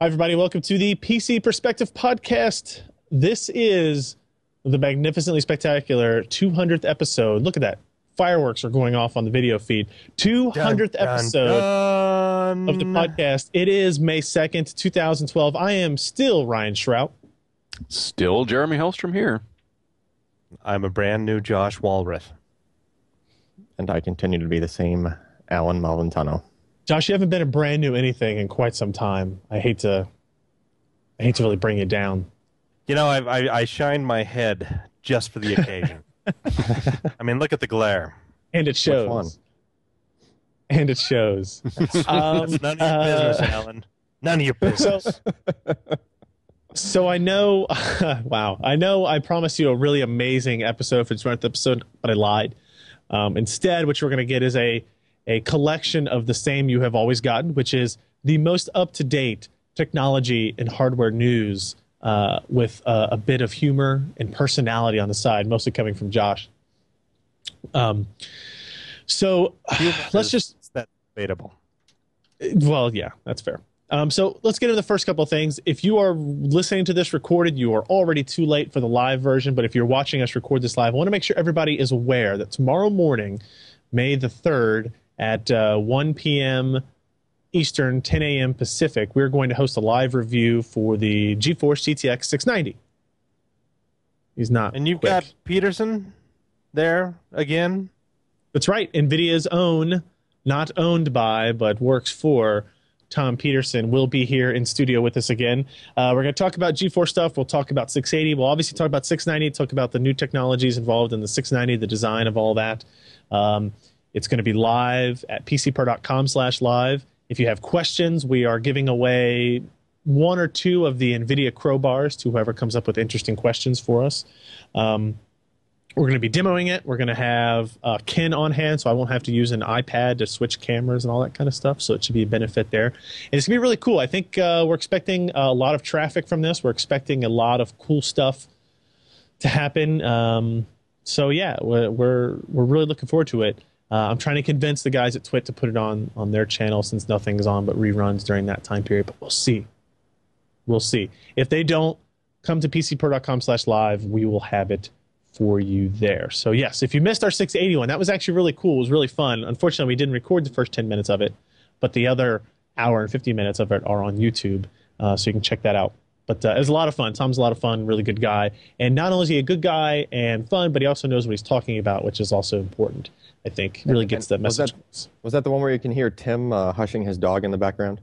Hi, everybody. Welcome to the PC Perspective Podcast. This is the magnificently spectacular 200th episode. Look at that. Fireworks are going off on the video feed. 200th Dun, episode dun. of the podcast. It is May 2nd, 2012. I am still Ryan Shrout. Still Jeremy Hellstrom here. I'm a brand new Josh Walrath. And I continue to be the same Alan Malventano. Josh, you haven't been a brand new anything in quite some time. I hate to really bring you down. You know, I shined my head just for the occasion. I mean, look at the glare. And it shows. Which one? And it shows. That's none of your business, Alan. None of your business. So I know, wow, I know I promised you a really amazing episode for the 200th episode, but I lied. Instead, what you're going to get is a collection of the same you have always gotten, which is the most up-to-date technology and hardware news with a bit of humor and personality on the side, mostly coming from Josh. So let's just... That's debatable. Well, yeah, that's fair. So let's get into the first couple of things. If you are listening to this recorded, you are already too late for the live version. But if you're watching us record this live, I want to make sure everybody is aware that tomorrow morning, May the 3rd, at 1 p.m. Eastern, 10 a.m. Pacific, we're going to host a live review for the GeForce GTX 690. He's not. And you've quick. got Peterson there again? That's right. NVIDIA's own, not owned by, but works for Tom Peterson will be here in studio with us again. We're going to talk about GeForce stuff. We'll talk about 680. We'll obviously talk about 690, talk about the new technologies involved in the 690, the design of all that. It's going to be live at pcper.com/live. If you have questions, we are giving away one or two of the NVIDIA crowbars to whoever comes up with interesting questions for us. We're going to be demoing it. We're going to have Ken on hand, so I won't have to use an iPad to switch cameras and all that kind of stuff, so it should be a benefit there. And it's going to be really cool. I think we're expecting a lot of traffic from this. We're expecting a lot of cool stuff to happen. So, yeah, we're really looking forward to it. I'm trying to convince the guys at Twit to put it on their channel since nothing's on but reruns during that time period, but we'll see. We'll see. If they don't, come to pcper.com/live. We will have it for you there. So yes, if you missed our 681, that was actually really cool. It was really fun. Unfortunately, we didn't record the first 10 minutes of it, but the other hour and 50 minutes of it are on YouTube, so you can check that out. But it was a lot of fun. Tom's a lot of fun, really good guy. And not only is he a good guy and fun, but he also knows what he's talking about, which is also important, I think. Really gets the message. Was that the one where you can hear Tim hushing his dog in the background?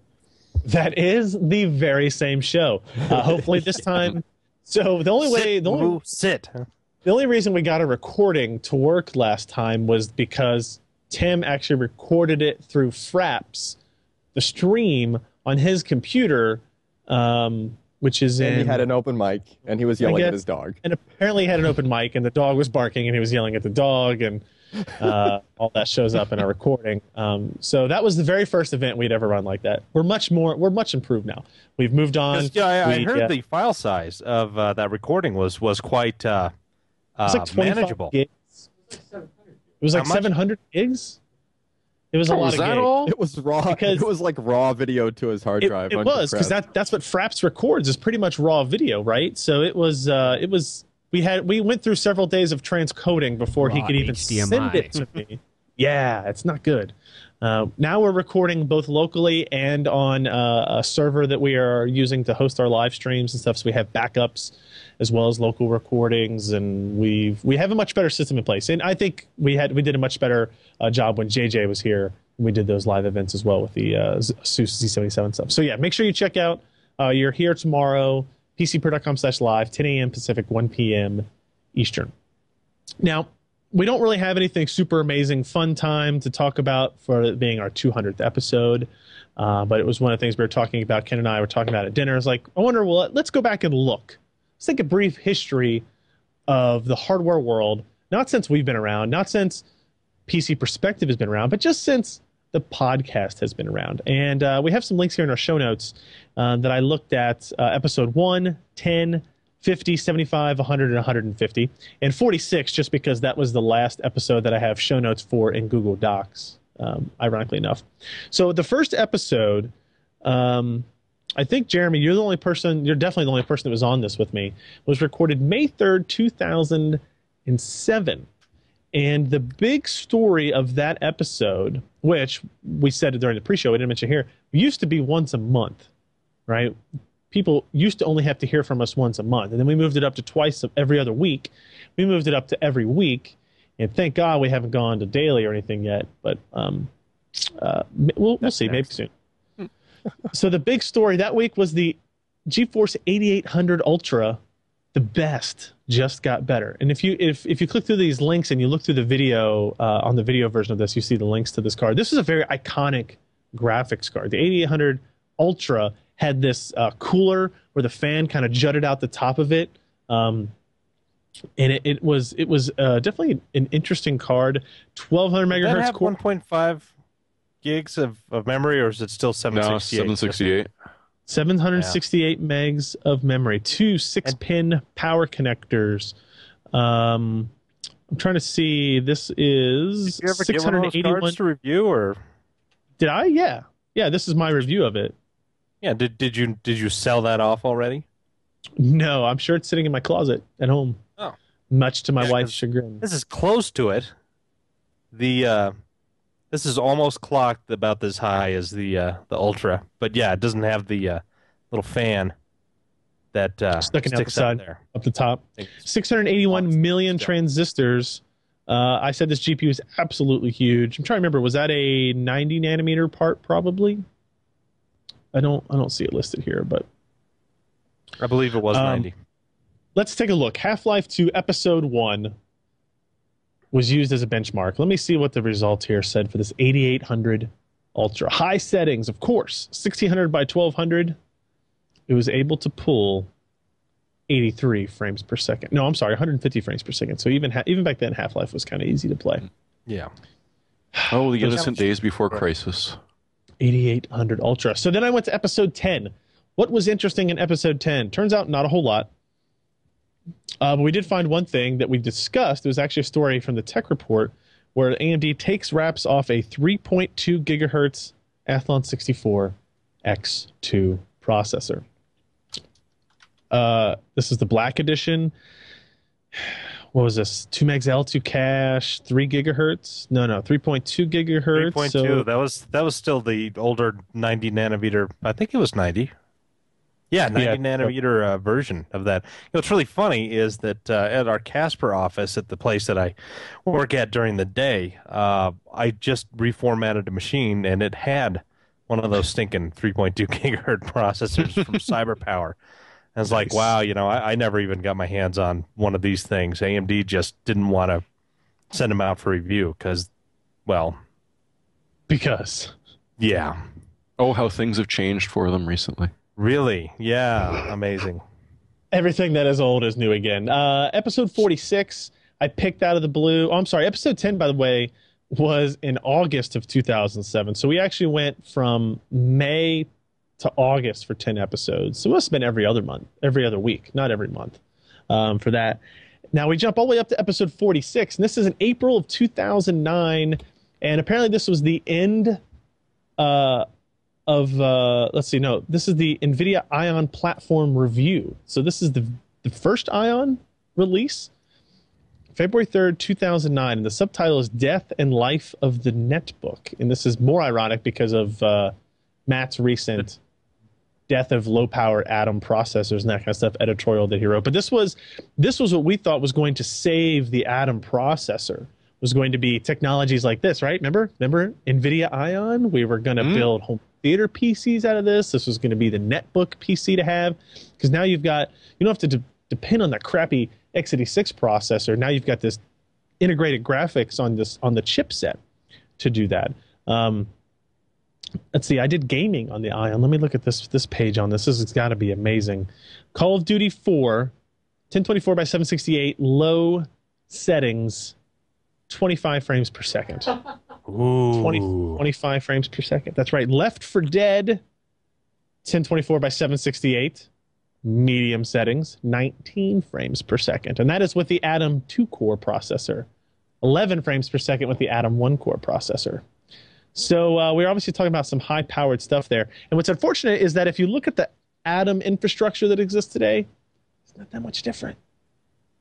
That is the very same show. Hopefully this time. So the only reason we got a recording to work last time was because Tim actually recorded it through Fraps, the stream on his computer, which is and he had an open mic, and he was yelling at his dog. And apparently he had an open mic, and the dog was barking, and he was yelling at the dog, and all that shows up in our recording. So that was the very first event we'd ever run like that. We're much improved now. We've moved on. Yeah, I heard the file size of that recording was quite it was like 25 manageable. Gigs. It was like 700 gigs. It was a lot of gigs. All? It was raw. It was like raw video to his hard drive. It was because that's what Fraps records is pretty much raw video, right? So it was. We went through several days of transcoding before he could even send it to me. Yeah, it's not good. Now we're recording both locally and on a server that we are using to host our live streams and stuff. So we have backups as well as local recordings, and we have a much better system in place. And I think we did a much better job when JJ was here. We did those live events as well with the ASUS Z77 stuff. So yeah, make sure you check out. You're here tomorrow, pcper.com/live, 10 a.m. Pacific, 1 p.m. Eastern. Now, we don't really have anything super amazing fun time to talk about for it being our 200th episode, but it was one of the things we were talking about. Ken and I were talking about at dinner. It's like, I wonder, well, let's go back and look. Let's take a brief history of the hardware world, not since we've been around, not since PC Perspective has been around, but just since the podcast has been around. And we have some links here in our show notes that I looked at episode 1, 10, 50, 75, 100, and 150, and 46, just because that was the last episode that I have show notes for in Google Docs, ironically enough. So the first episode I think, Jeremy, you're definitely the only person that was on this with me, was recorded May 3rd, 2007. And the big story of that episode, which we said during the pre-show, we didn't mention here, used to be once a month, right? People used to only have to hear from us once a month. And then we moved it up to twice every other week. We moved it up to every week. And thank God we haven't gone to daily or anything yet. But we'll see, maybe soon. So the big story that week was the GeForce 8800 Ultra. The best just got better. And if you click through these links and you look through the video on the video version of this, you see the links to this card. This is a very iconic graphics card. The 8800 Ultra had this cooler where the fan kind of jutted out the top of it, and it was definitely an interesting card. 1200 megahertz. Does that have 1.5 gigs of memory, or is it still 768? No, 768. 768 megs of memory, two 6-pin power connectors. I'm trying to see. This is Did you ever get one of those cards to review, or did I? Yeah. This is my review of it. Yeah. Did you sell that off already? No, I'm sure it's sitting in my closet at home. Oh, much to my wife's chagrin. This is close to it. This is almost clocked about this high as the Ultra, but yeah, it doesn't have the little fan that sticking out the sticks side, there. up the top. 681 million transistors. I said this GPU is absolutely huge. I'm trying to remember, was that a 90 nanometer part? Probably. I don't see it listed here, but I believe it was 90. Let's take a look. Half-Life 2 Episode 1 was used as a benchmark. Let me see what the results here said for this 8800 Ultra. High settings, of course, 1600 by 1200. It was able to pull 83 frames per second. No, I'm sorry, 150 frames per second. So even back then, Half-Life was kind of easy to play. Yeah. Oh, the innocent days before Crisis. 8800 Ultra. So then I went to Episode 10. What was interesting in Episode 10? Turns out not a whole lot. But we did find one thing that we discussed. It was actually a story from the Tech Report where AMD takes wraps off a 3.2 gigahertz Athlon 64 X2 processor. This is the Black Edition. What was this? 2 megs L2 cache, 3 gigahertz? No, 3.2 gigahertz. 3.2. So, that was still the older 90 nanometer. I think it was 90. Yeah, 90 nanometer version of that. What's really funny is that at our Casper office at the place that I work at during the day, I just reformatted a machine, and it had one of those stinking 3.2 gigahertz processors from CyberPower. And it's like, wow, I never even got my hands on one of these things. AMD just didn't want to send them out for review because. Yeah. Oh, how things have changed for them recently. Really? Yeah. Amazing. Everything that is old is new again. Episode 46, I picked out of the blue. Oh, I'm sorry. Episode 10, by the way, was in August of 2007. So we actually went from May to August for 10 episodes. So it must have been every other week, not every month for that. Now we jump all the way up to episode 46, and this is in April of 2009. And apparently this was the end this is the NVIDIA Ion platform review. So this is the first Ion release, February 3rd, 2009. And the subtitle is Death and Life of the Netbook. And this is more ironic because of Matt's recent death of low-power Atom processors and that kind of stuff editorial that he wrote. But this was what we thought was going to save the Atom processor. Was going to be technologies like this, right? Remember NVIDIA Ion? We were going to build home theater PCs out of this. This was going to be the netbook PC to have, because now you don't have to depend on that crappy x86 processor. Now you've got this integrated graphics on the chipset to do that. Let's see. I did gaming on the Ion. Let me look at this page on this. This has got to be amazing. Call of Duty 4, 1024 by 768, low settings, 25 frames per second. Ooh. 25 frames per second. That's right. Left 4 Dead, 1024 by 768, medium settings, 19 frames per second. And that is with the Atom 2-core processor. 11 frames per second with the Atom 1-core processor. So we're obviously talking about some high-powered stuff there. And what's unfortunate is that if you look at the Atom infrastructure that exists today, it's not that much different.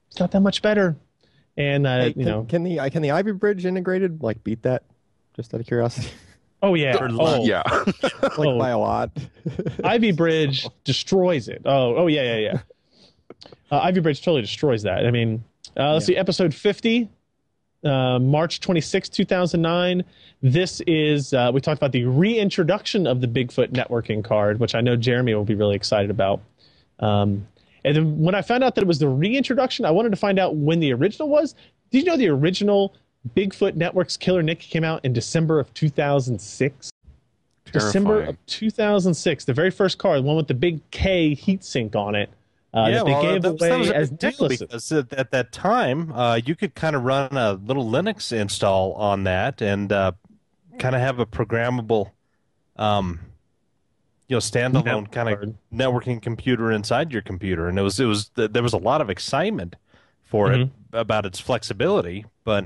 It's not that much better. And Hey, you know, can the Ivy Bridge integrated like beat that? Just out of curiosity, oh yeah, oh Yeah. like Oh. by a lot. Ivy Bridge destroys it. Oh yeah. Ivy Bridge totally destroys that. I mean, let's see, episode 50, March 26, 2009. This is, we talked about the reintroduction of the Bigfoot networking card, which I know Jeremy will be really excited about. And then when I found out that it was the reintroduction, I wanted to find out when the original was. Did you know the original Bigfoot Network's Killer Nick came out in December of 2006? December Terrifying. of 2006, the very first card, the one with the big K heatsink on it, that they gave that away was a as big deal necklaces. because at that time you could kind of run a little Linux install on that and kind of have a programmable, standalone kind of networking computer inside your computer, and there was a lot of excitement for it about its flexibility, but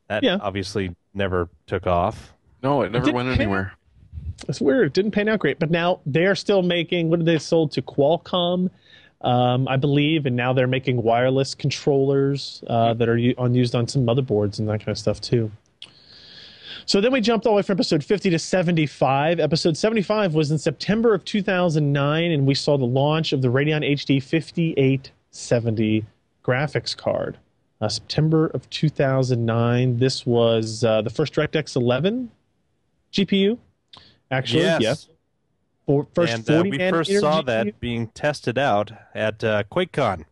that obviously never took off. No, it never didn't went pan- anywhere. It's weird. It didn't pan out great, but now they are still making. What did they sold to Qualcomm, I believe, and now they're making wireless controllers that are used on some motherboards and that kind of stuff too. So then we jumped all the way from episode 50 to 75. Episode 75 was in September of 2009, and we saw the launch of the Radeon HD 5870 graphics card. September of 2009. This was the first DirectX 11 GPU. Actually, yes. First And 40 we first nanometer saw GPU. that being tested out at QuakeCon.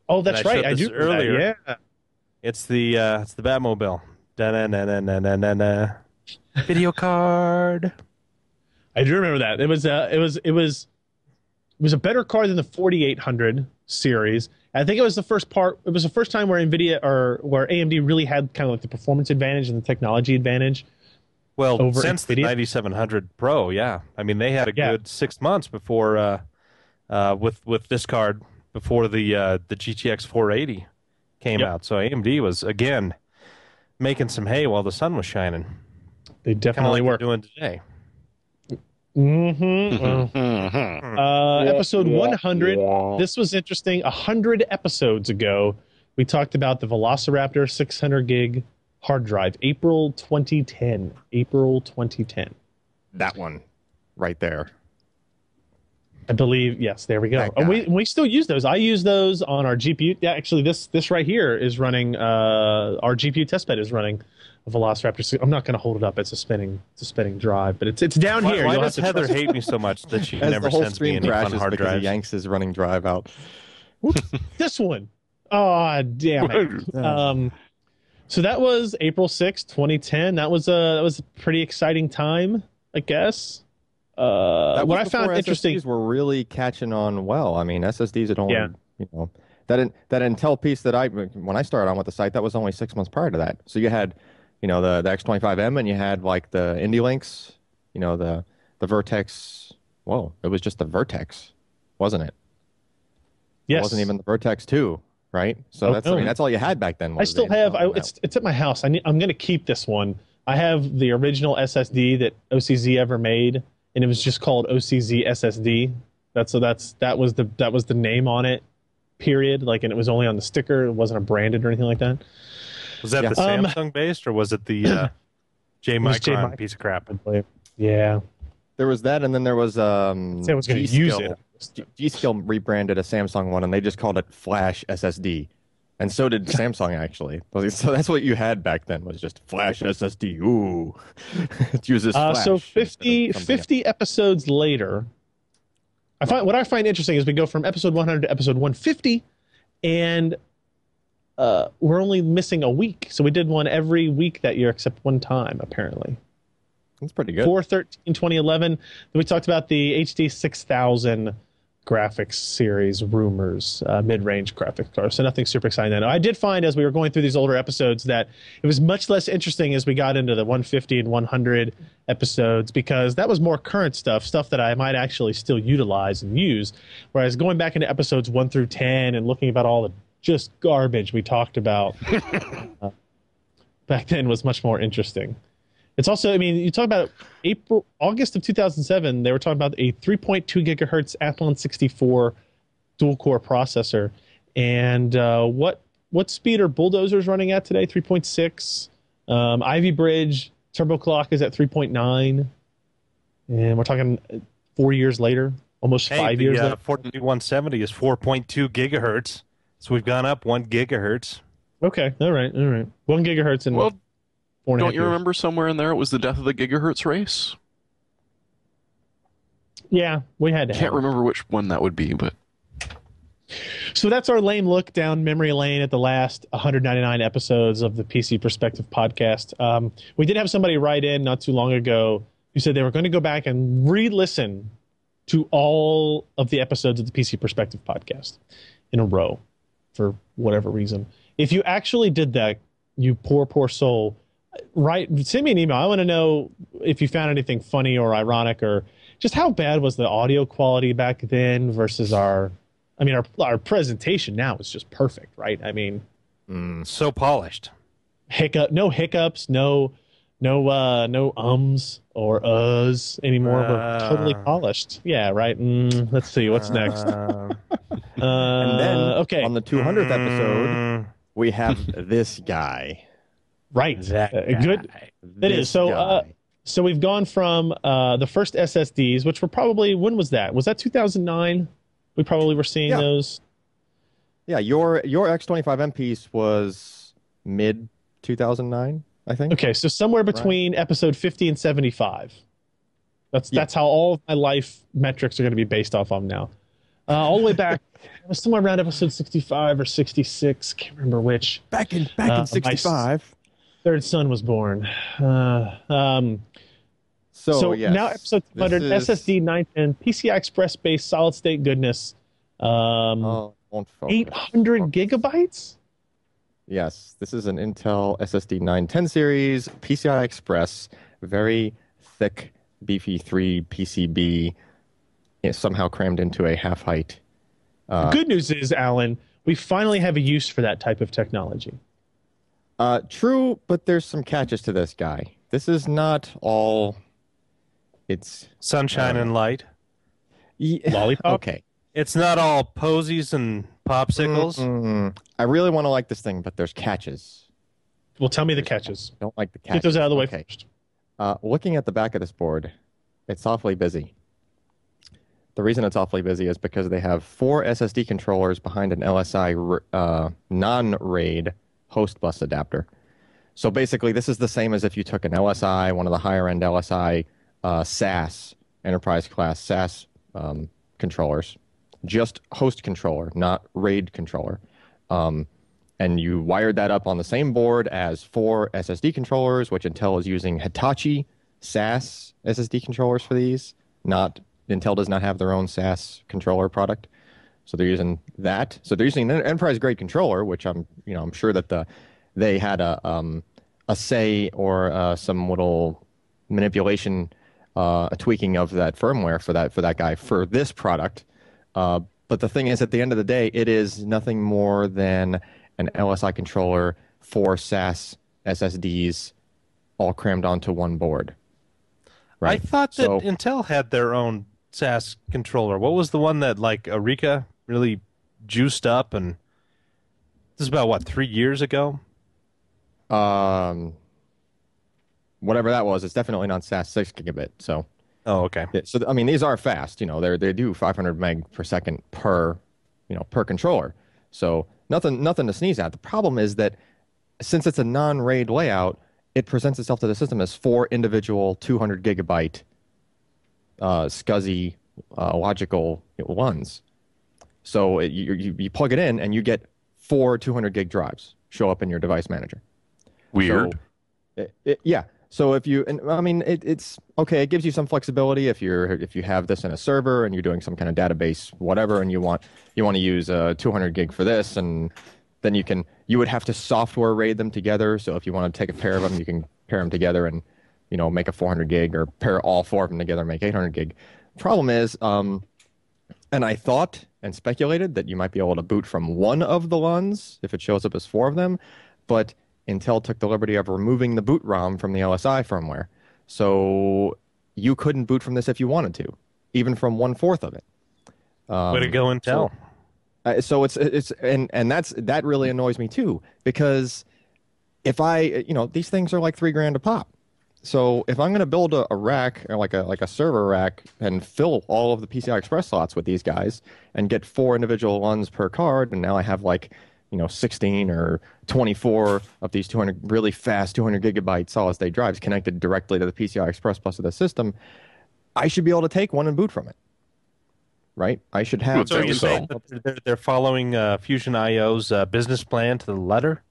Oh, that's and I right. showed I this do earlier. remember that, yeah. It's the Batmobile. Da-na-na-na-na-na-na. Video card. I do remember that. It was a better card than the 4800 series. I think it was the first part. It was the first time where NVIDIA or where AMD really had kind of like the performance advantage and the technology advantage. Well, Over since the NVIDIA? 9700 Pro, yeah. I mean, they had a Yeah. good 6 months before with this card before the GTX 480 came Yep. out. So AMD was again making some hay while the sun was shining. They Kind of definitely like were. we're doing today. Episode 100. This was interesting. 100 episodes ago, we talked about the Velociraptor 600 gig hard drive. April 2010. April 2010. That one, right there. I believe, yes, there we go. That And guy. we still use those. I use those on our GPU. Yeah, actually, this right here is running, our GPU testbed is running a Velociraptor. I'm not going to hold it up. It's a spinning drive, but it's down Why, here. why You'll does have to Heather trust- hate me so much that she As never the whole sends me stream any fun crashes hard because he drives? yanks his running drive out. This one. Oh, damn it. So that was April 6th, 2010. That was a pretty exciting time, I guess. That What I was found before interesting. SSDs were really catching on well. I mean, SSDs had only, Yeah. that Intel piece that when I started on with the site, that was only 6 months prior to that. So you had, the X25M, and you had like the IndyLinks, the Vertex. Whoa, it was just the Vertex, wasn't it? Yes. It wasn't even the Vertex 2, right? So Oh, that's no. that's all you had back then. I was still the have. Intel. It's at my house. I'm going to keep this one. I have the original SSD that OCZ ever made, and it was just called OCZ SSD. That was the name on it. Period. Like, and it was only on the sticker. It wasn't branded or anything like that. Was that Yeah. the Samsung based or was it the J was J Micron Mic- piece of crap? Yeah. There was that, and then there was Say I was going to use it. G-Skill rebranded a Samsung one, and they just called it Flash SSD. And so did Samsung, actually. So that's what you had back then, was just Flash SSD. Ooh. It uses Flash. So instead of 50 something else. episodes later, what I find interesting is we go from episode 100 to episode 150, and we're only missing a week. So we did one every week that year except one time, apparently. That's pretty good. 4/13, 2011. Then we talked about the HD 6000 graphics series rumors, mid-range graphics cards. So nothing super exciting then. I did find as we were going through these older episodes that it was much less interesting as we got into the 150 and 100 episodes, because that was more current stuff that I might actually still utilize and use. Whereas going back into episodes 1 through 10 and looking about all the just garbage we talked about back then was much more interesting. It's also, I mean, you talk about August of 2007, they were talking about a 3.2 gigahertz Athlon 64 dual core processor. And what speed are bulldozers running at today? 3.6. Ivy Bridge turbo clock is at 3.9. And we're talking 4 years later, almost 5 years later. 4170 is 4.2 gigahertz. So we've gone up 1 gigahertz. Okay. All right. 1 gigahertz and Well, 4.5 don't you years. remember somewhere in there it was the death of the gigahertz race? Yeah, we had to. Can't remember which one that would be, but So that's our lame look down memory lane at the last 199 episodes of the PC Perspective podcast. We did have somebody write in not too long ago who said they were going to go back and re-listen to all of the episodes of the PC Perspective podcast in a row for whatever reason. If you actually did that, you poor soul, send me an email. I want to know if you found anything funny or ironic, or just how bad was the audio quality back then versus our presentation now is just perfect, right? I mean, So polished. no hiccups, no ums or uhs anymore. We're totally polished. Yeah, right. Let's see what's next. And then okay, on the 200th episode, we have this guy. right. That Good. It is. So guy. so we've gone from the first SSDs, which were probably, when was that? Was that 2009? We probably were seeing those. Yeah, your X25M piece was mid 2009, I think. Okay, so somewhere between episode 50 and 75. That's how all of my life metrics are going to be based off of now. All the way back, it was somewhere around episode 65 or 66. Can't remember which. Back in my 65. Third son was born. So yes, now episode 200, SSD 910, PCI Express based solid state goodness. Won't focus. 800 gigabytes? Yes, this is an Intel SSD 910 series, PCI Express, very thick, beefy 3 PCB, somehow crammed into a half height. The good news is, Alan, we finally have a use for that type of technology. True, but there's some catches to this guy. This is not all. It's Sunshine and light. Lollipop? Okay. It's not all posies and popsicles. I really want to like this thing, but there's catches. Well, tell me the catches. Don't like the catches. Get those out of the way Okay. first. Looking at the back of this board, it's awfully busy. The reason it's awfully busy is because they have 4 SSD controllers behind an LSI non-RAID host bus adapter. So basically, this is the same as if you took an LSI, one of the higher-end LSI SAS, enterprise class SAS controllers, just host controller, not RAID controller. And you wired that up on the same board as 4 SSD controllers, which Intel is using Hitachi SAS SSD controllers for these. Intel does not have their own SAS controller product, so they're using that. So they're using an enterprise grade controller, which I'm sure that they had a say or some little manipulation, a tweaking of that firmware for that guy for this product. But the thing is, at the end of the day, it is nothing more than an LSI controller, 4 SAS SSDs, all crammed onto one board. Right? I thought that Intel had their own SAS controller. What was the one that like Eureka really juiced up? And this is about 3 years ago. Whatever that was, it's definitely not SAS 6 gigabit. So. Oh, okay. So I mean, these are fast. They do 500 meg per second per controller. So nothing to sneeze at. The problem is that since it's a non-RAID layout, it presents itself to the system as 4 individual 200 gigabyte SCSI logical ones. So you plug it in and you get 4 200 gig drives show up in your device manager. Weird. So, yeah. So it's okay. It gives you some flexibility if you have this in a server and you're doing some kind of database, whatever, and you want to use 200 gig for this, and then you would have to software RAID them together. So if you want to take a pair of them, you can pair them together and make a 400 gig, or pair all 4 of them together and make 800 gig. Problem is, and I thought and speculated that you might be able to boot from one of the LUNs if it shows up as 4 of them, but Intel took the liberty of removing the boot ROM from the LSI firmware. So you couldn't boot from this if you wanted to, even from 1/4 of it. Way to go, Intel. So that really annoys me too, because if these things are like $3,000 a pop. So if I'm going to build a rack or like a server rack and fill all of the PCI Express slots with these guys and get 4 individual ones per card, and now I have 16 or 24 of these 200 really fast 200 gigabyte solid state drives connected directly to the PCI Express bus of the system, I should be able to take one and boot from it. Right? I should have. So you're saying that they're following Fusion IO's business plan to the letter?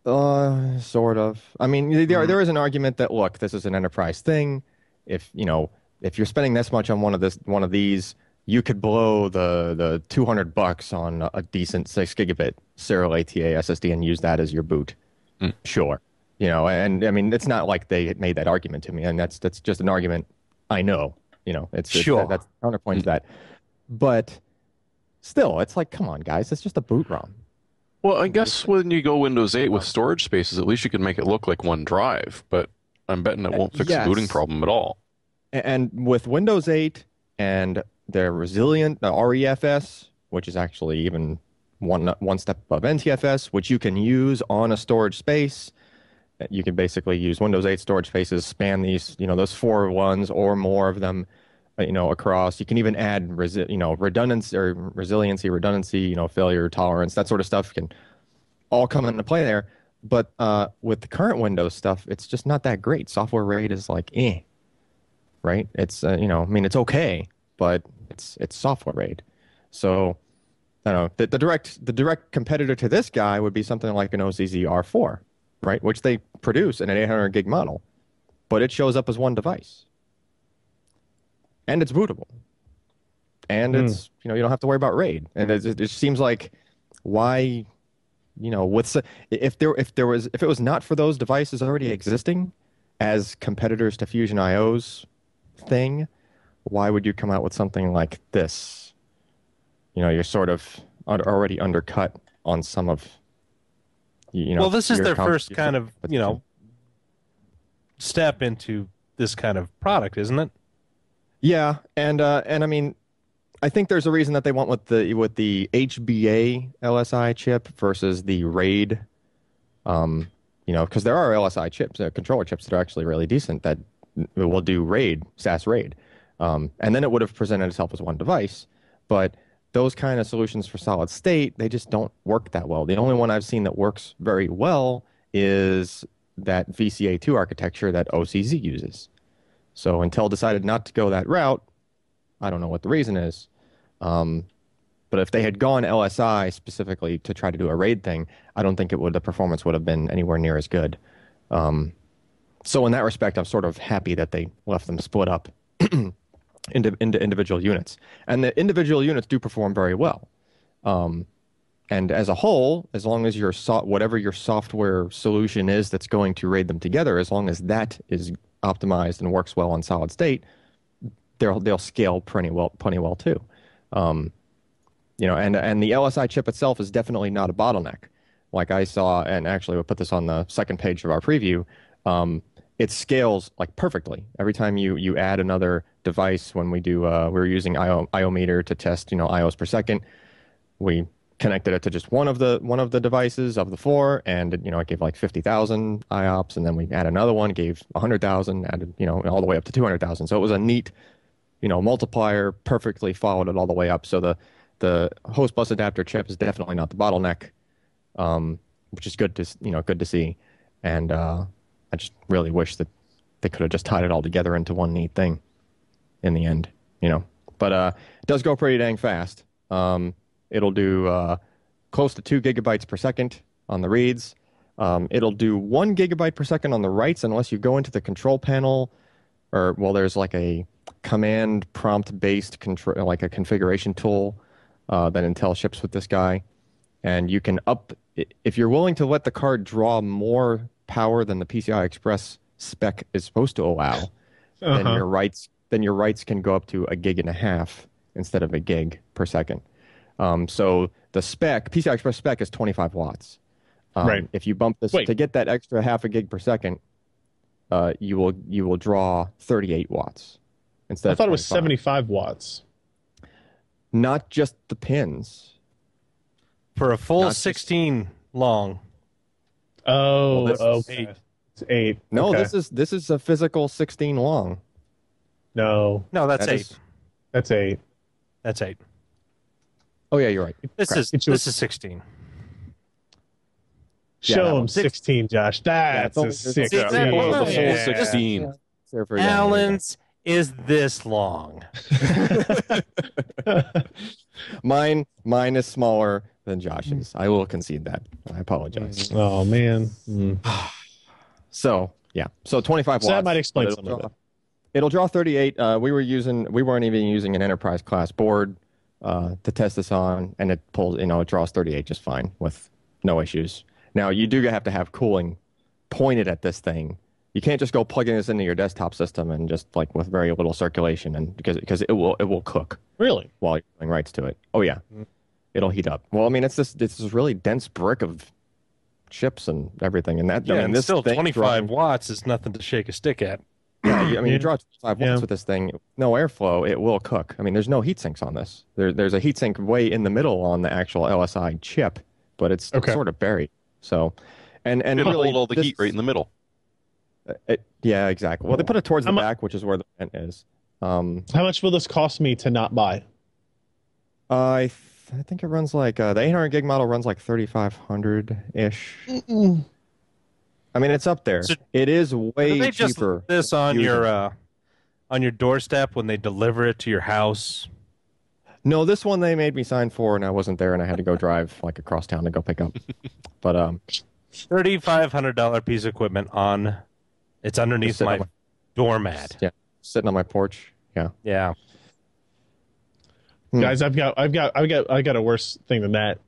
Sort of. I mean, there is an argument that, look, this is an enterprise thing. If you're spending this much on one of these, you could blow the $200 on a decent 6 gigabit serial ATA SSD and use that as your boot. Sure. And I mean, it's not like they made that argument to me, and that's just an argument I know. That's counterpoint to that. But still, it's like, come on, guys, it's just a boot ROM. Well, I guess when you go Windows 8 with storage spaces, at least you can make it look like one drive, but I'm betting it won't fix the booting problem at all. And with Windows 8 and their resilient REFS, which is actually even one step above NTFS, which you can use on a storage space, you can basically use Windows 8 storage spaces, span these, those 4 ones or more of them, across. You can even add redundancy or redundancy, failure tolerance, that sort of stuff can all come into play there. But with the current Windows stuff, it's just not that great. Software RAID is like, right? It's it's okay, but it's software RAID. So I don't know. The direct competitor to this guy would be something like an OCZ R4, right? Which they produce in an 800 gig model, but it shows up as one device. And it's bootable, and it's you don't have to worry about RAID. And it seems like why, if it was not for those devices already existing as competitors to Fusion IO's thing, why would you come out with something like this? You're sort of already undercut on some of. Well, this is their first kind of step into this kind of product, isn't it? Yeah, and I mean, I think there's a reason that they went with the HBA LSI chip versus the RAID, because there are LSI chips, controller chips that are actually really decent that will do RAID, SAS RAID, and then it would have presented itself as one device. But those kind of solutions for solid state, they just don't work that well. The only one I've seen that works very well is that VCA2 architecture that OCZ uses. So Intel decided not to go that route. I don't know what the reason is. But if they had gone LSI specifically to try to do a RAID thing, I don't think the performance would have been anywhere near as good. So in that respect, I'm sort of happy that they left them split up into individual units. And the individual units do perform very well. And as a whole, as long as whatever your software solution is that's going to RAID them together, as long as that is optimized and works well on solid state, they'll scale pretty well too. And the LSI chip itself is definitely not a bottleneck. Like I saw, and actually we'll put this on the second page of our preview, it scales like perfectly. Every time you add another device, when we do, we're using IO meter to test, IOs per second. We connected it to just one of the devices of the 4, and it gave like 50,000 IOPS, and then we add another one, gave 100,000, added all the way up to 200,000. So it was a neat multiplier, perfectly followed it all the way up. So the host bus adapter chip is definitely not the bottleneck, which is good to see. And I just really wish that they could have just tied it all together into one neat thing in the end, But it does go pretty dang fast. It'll do close to 2 gigabytes per second on the reads. It'll do 1 gigabyte per second on the writes unless you go into the control panel, there's like a command prompt based control, like a configuration tool that Intel ships with this guy, and you can if you're willing to let the card draw more power than the PCI Express spec is supposed to allow, then your writes can go up to 1.5 gigs instead of 1 gig per second. So the PCI Express spec is 25 watts. Right. If you bump this to get that extra 0.5 gig per second, you will draw 38 watts instead I of thought it was 25. 75 watts. Not just the pins. For a full Not just- 16 long. Oh, Well, this is okay. It's 8. No, Okay. this is a physical 16 long. No, No, that's That 8. is- that's 8. That's 8. Oh yeah, you're right. This Crap. is this is 16. Yeah, Show that him one. 16, Josh. That's a it's only- 16. See, that Well, the was- full Yeah. 16. There for you. Alan's is this long. Mine is smaller than Josh's. I will concede that. I apologize. Oh, man. So yeah, so 25 So watts. that might explain but some of it. It'll draw 38. We weren't even using an enterprise class board to test this on, and it pulls. It draws 38 just fine with no issues. Now you do have to have cooling pointed at this thing. You can't just go plugging this into your desktop system and just like with very little circulation, and because it will cook Really? while you're doing writes to it. Oh yeah, it'll heat up. Well, I mean, it's this really dense brick of chips and everything, and that Yeah, I mean, and this still thing 25 drawing- watts is nothing to shake a stick at. Yeah, I mean, Yeah. you draw 25 watts Yeah. with this thing, no airflow, it will cook. I mean, there's no heat sinks on this. There's a heat sink way in the middle on the actual LSI chip, but it's Okay. sort of buried. So, and It'll really, hold all the this- heat right in the middle. yeah, exactly. Well, they put it towards the How mu- back, which is where the vent is. How much will this cost me to not buy? I think it runs like the 800 gig model runs like 3,500 ish. I mean, it's up there. So- It is Do way they just cheaper. leave this on using- your doorstep when they deliver it to your house? No, this one they made me sign for, and I wasn't there, and I had to go drive like across town to go pick up. But $3,500 piece of equipment on. It's underneath sitting my on my- doormat. Yeah. sitting on my porch. Yeah. Yeah. Guys, I've got a worse thing than that.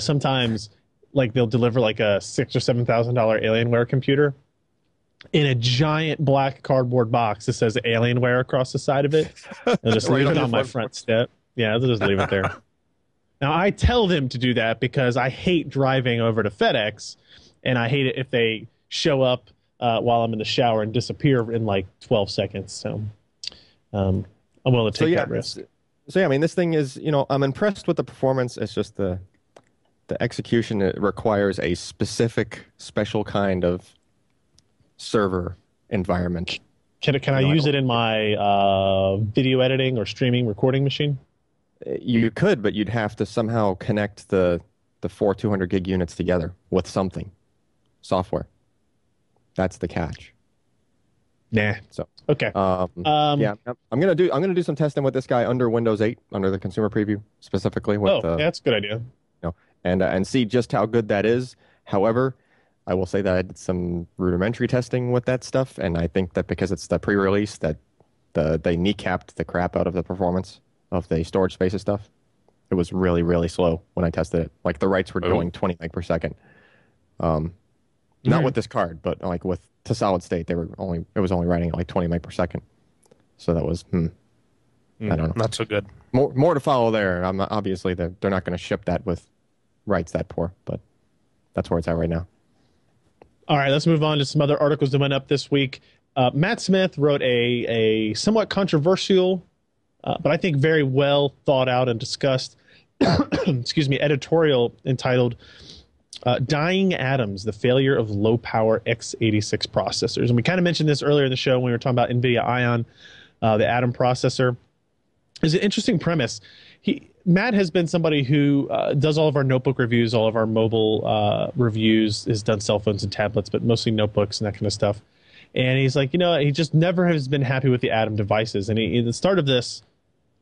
Sometimes, like they'll deliver like a $6,000 or $7,000 Alienware computer in a giant black cardboard box that says Alienware across the side of it. They'll just Right leave on it the on my front front step. Yeah, they'll just leave it there. Now I tell them to do that because I hate driving over to FedEx, and I hate it if they show up while I'm in the shower and disappear in like 12 seconds. So I'm willing to take that risk. So yeah, I mean, this thing is, I'm impressed with the performance. It's just the execution. It requires a specific, special kind of server environment. Can I use it in my video editing or streaming recording machine? You could, but you'd have to somehow connect the 4 200 gig units together with something, software. That's the catch. Nah. So Okay. yeah, I'm gonna do some testing with this guy under Windows 8, under the consumer preview specifically with yeah, that's a good idea. and see just how good that is. However, I will say that I did some rudimentary testing with that stuff, and I think that because it's the pre-release that they kneecapped the crap out of the performance of the storage spaces stuff. It was really, really slow when I tested it. Like the writes were going 20 meg per second. Not with this card, but like to solid state, it was only writing at like 20 meg per second. So that was I don't know. Not so good. More to follow there. Obviously they're not going to ship that with writes that poor, but that's where it's at right now. All right, let's move on to some other articles that went up this week. Matt Smith wrote a somewhat controversial, but I think very well thought out and discussed, editorial entitled Dying Atoms, the Failure of Low-Power x86 Processors. And we kind of mentioned this earlier in the show when we were talking about NVIDIA Ion, the Atom processor. It's an interesting premise. Matt has been somebody who does all of our notebook reviews, all of our mobile reviews, has done cell phones and tablets, but mostly notebooks and that kind of stuff. And he's like, he just never has been happy with the Atom devices. And at the start of this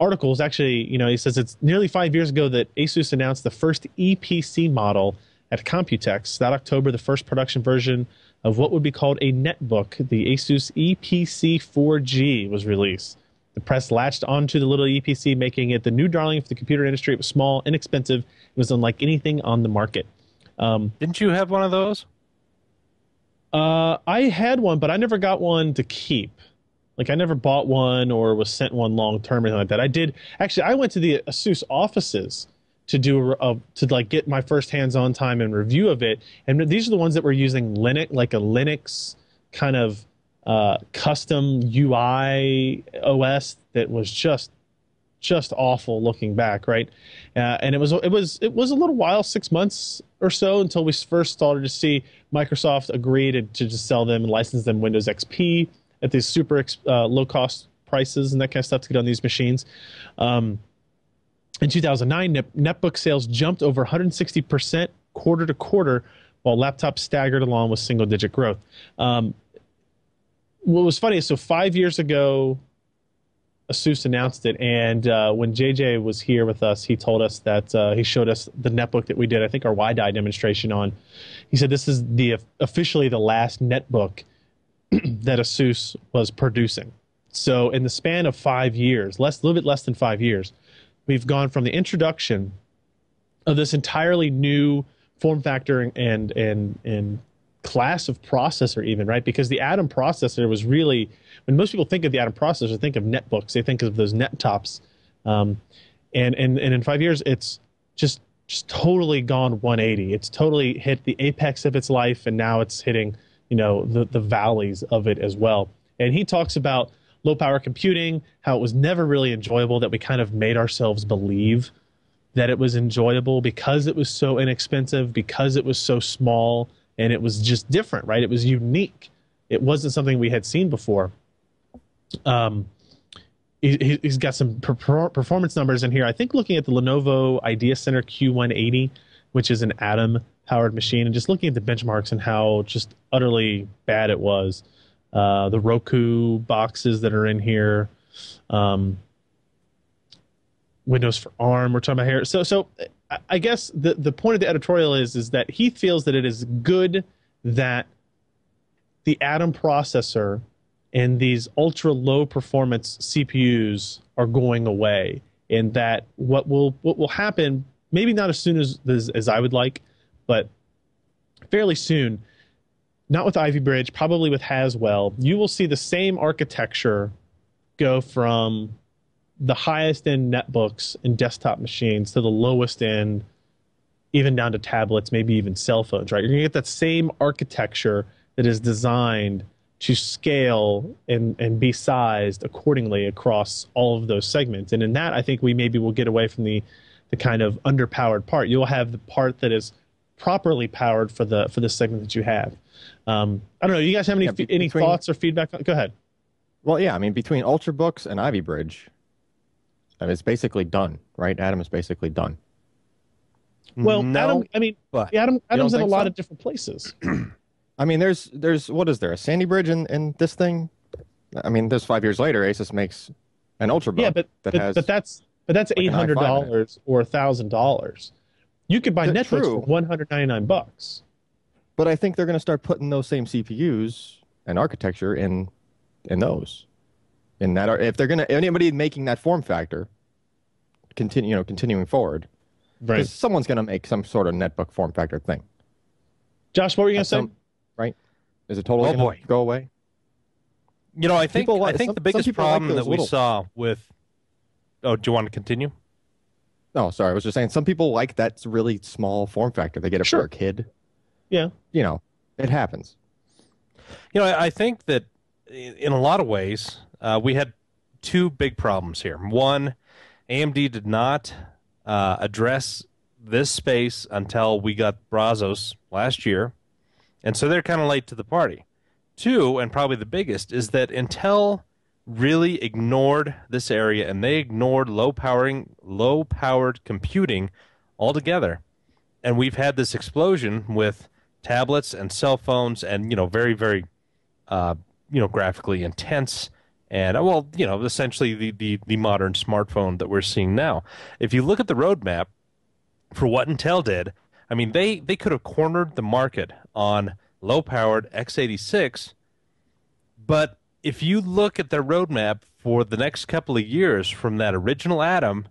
article is actually, he says it's nearly 5 years ago that ASUS announced the first EPC model at Computex. That October, the first production version of what would be called a netbook, the ASUS EPC 4G, was released. The press latched onto the little EPC, making it the new darling for the computer industry. It was small, inexpensive. It was unlike anything on the market. Didn't you have one of those? I had one, but I never got one to keep. Like I never bought one or was sent one long term or anything like that. I did actually. I went to the ASUS offices to do to get my first hands-on time and review of it. And these are the ones that were using Linux, like a Linux kind of custom UI OS that was just awful looking back, right? And it was a little while, 6 months or so, until we first started to see Microsoft agree to just sell them and license them Windows XP at these super low cost prices and that kind of stuff to get on these machines. In 2009, netbook sales jumped over 160% quarter to quarter, while laptops staggered along with single digit growth. What was funny is, so 5 years ago, ASUS announced it, and when JJ was here with us, he told us that he showed us the netbook that we did, I think, our WiDi demonstration on. He said this is officially the last netbook that ASUS was producing. So in the span of 5 years, a little bit less than 5 years, we've gone from the introduction of this entirely new form factor and class of processor even, right? Because the Atom processor was really, when most people think of the Atom processor, they think of netbooks, they think of those nettops. And in 5 years, it's just totally gone 180. It's totally hit the apex of its life, and now it's hitting, the valleys of it as well. And he talks about low power computing, how it was never really enjoyable, that we kind of made ourselves believe that it was enjoyable because it was so inexpensive, because it was so small, and it was just different, right? It was unique. It wasn't something we had seen before. He's got some performance numbers in here. I think looking at the Lenovo Idea Center Q180, which is an Atom-powered machine, and just looking at the benchmarks and how just utterly bad it was. The Roku boxes that are in here, Windows for ARM we're talking about here. So I guess the point of the editorial is that he feels that it is good that the Atom processor and these ultra low performance CPUs are going away, and that what will happen, maybe not as soon as I would like, but fairly soon, not with Ivy Bridge, probably with Haswell, you will see the same architecture go from the highest end netbooks and desktop machines to the lowest end, even down to tablets, maybe even cell phones, right? You're going to get that same architecture that is designed to scale and be sized accordingly across all of those segments. And in that, I think we maybe will get away from the kind of underpowered part. You'll have the part that is properly powered for the segment that you have. I don't know. You guys have any thoughts or feedback? Go ahead. Well, yeah. I mean, between Ultrabooks and Ivy Bridge, it's basically done, right? Atom is basically done. Well, No, Atom's in a lot of different places. I mean, there's what is there, a Sandy Bridge in this thing? I mean, there's 5 years later, Asus makes an Ultrabook. Yeah, but that's like $800 or $1,000. You could buy Netflix for $199. But I think they're going to start putting those same CPUs and architecture in those. In that, if they're going to, anybody making that form factor, continuing forward, right? Someone's going to make some sort of netbook form factor thing. Josh, what were you going to say? Right? Is it totally going to go away? I think the biggest problem that we saw with. Oh, do you want to continue? No, sorry. I was just saying some people like that really small form factor. They get it for a kid. Yeah. It happens. I think that in a lot of ways, we had two big problems here. One, AMD did not address this space until we got Brazos last year, and so they're kind of late to the party. Two, and probably the biggest, is that Intel really ignored this area, and they ignored low-powered computing altogether. And we've had this explosion with tablets and cell phones, and very, very, graphically intense, and essentially the modern smartphone that we're seeing now. If you look at the roadmap for what Intel did, I mean, they could have cornered the market on low-powered x86, but if you look at their roadmap for the next couple of years from that original Atom,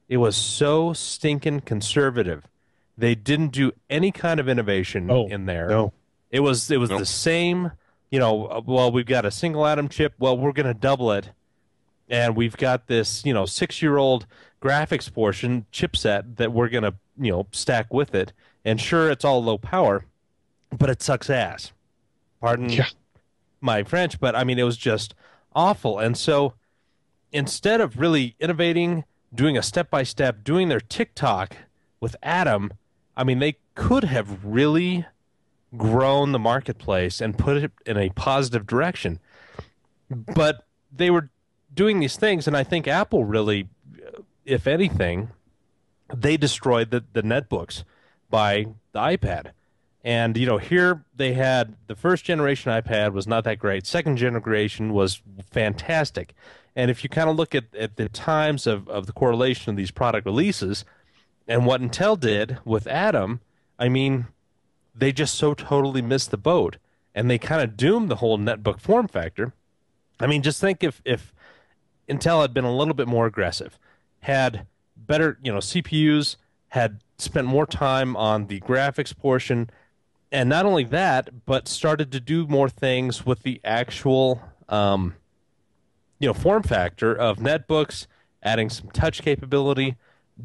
it was so stinking conservative. They didn't do any kind of innovation in there. No. It was the same, we've got a single Atom chip, well, we're going to double it, and we've got this, 6-year-old graphics portion chipset that we're going to, stack with it. And sure, it's all low power, but it sucks ass. Pardon? Yeah. my French, but I mean, it was just awful. And so instead of really innovating, doing a step-by-step, doing their TikTok with Atom, I mean, they could have really grown the marketplace and put it in a positive direction. But they were doing these things, and I think Apple really, if anything, they destroyed the netbooks by the iPad. And, you know, here they had the first generation iPad was not that great. Second generation was fantastic. And if you kind of look at the times of the correlation of these product releases and what Intel did with Atom, I mean, they just so totally missed the boat. And they kind of doomed the whole netbook form factor. I mean, just think if Intel had been a little bit more aggressive, had better, you know, CPUs, had spent more time on the graphics portion, and not only that, but started to do more things with the actual, you know, form factor of netbooks, adding some touch capability,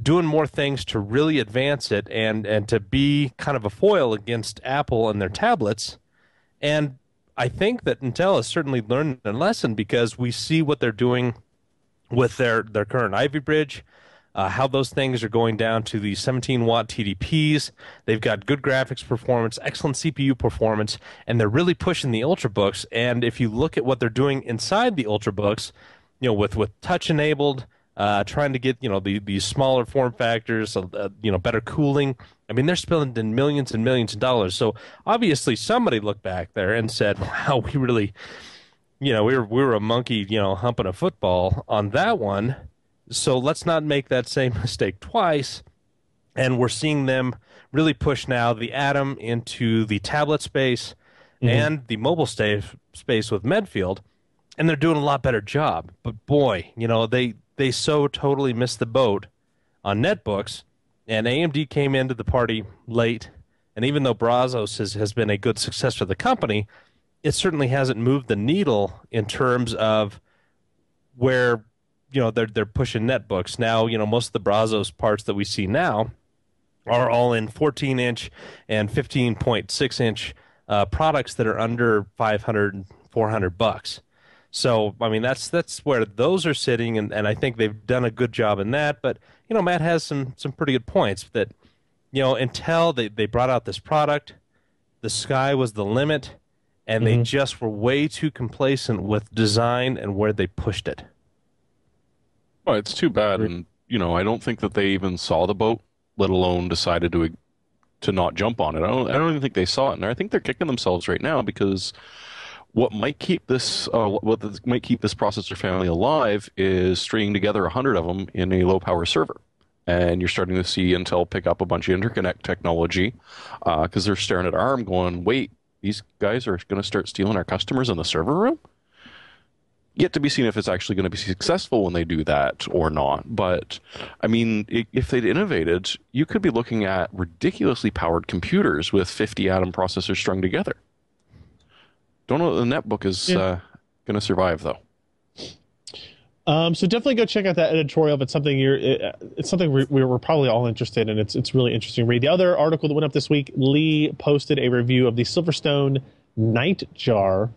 doing more things to really advance it and to be kind of a foil against Apple and their tablets. And I think that Intel has certainly learned a lesson because we see what they're doing with their current Ivy Bridge, how those things are going down to the 17-watt TDPs. They've got good graphics performance, excellent CPU performance, and they're really pushing the Ultrabooks. And if you look at what they're doing inside the Ultrabooks, you know, with touch enabled, trying to get, you know, these smaller form factors, you know, better cooling. I mean, they're spending millions and millions of dollars. So obviously somebody looked back there and said, wow, we really, you know, we were a monkey, you know, humping a football on that one. So let's not make that same mistake twice. And we're seeing them really push now the Atom into the tablet space and the mobile space with Medfield. And they're doing a lot better job. But boy, you know, they so totally missed the boat on netbooks. And AMD came into the party late. And even though Brazos has been a good success for the company, it certainly hasn't moved the needle in terms of where, you know, they're pushing netbooks. Now, you know, most of the Brazos parts that we see now are all in 14-inch and 15.6-inch products that are under $500, $400. So, I mean, that's where those are sitting, and I think they've done a good job in that. But, you know, Matt has some pretty good points that, you know, Intel, they brought out this product, the sky was the limit, and they just were way too complacent with design and where they pushed it. Well, it's too bad, and you know, I don't think that they even saw the boat, let alone decided to not jump on it. I don't even think they saw it, and I think they're kicking themselves right now because what might keep this processor family alive is stringing together 100 of them in a low power server, and you're starting to see Intel pick up a bunch of interconnect technology because they're staring at ARM, going, "Wait, these guys are going to start stealing our customers in the server room." Yet to be seen if it's actually going to be successful when they do that or not. But, I mean, if they'd innovated, you could be looking at ridiculously powered computers with 50 Atom processors strung together. Don't know that the netbook is going to survive, though. So definitely go check out that editorial if it's something it's something we're probably all interested in. It's really interesting to read. The other article that went up this week, Lee posted a review of the Silverstone Nightjar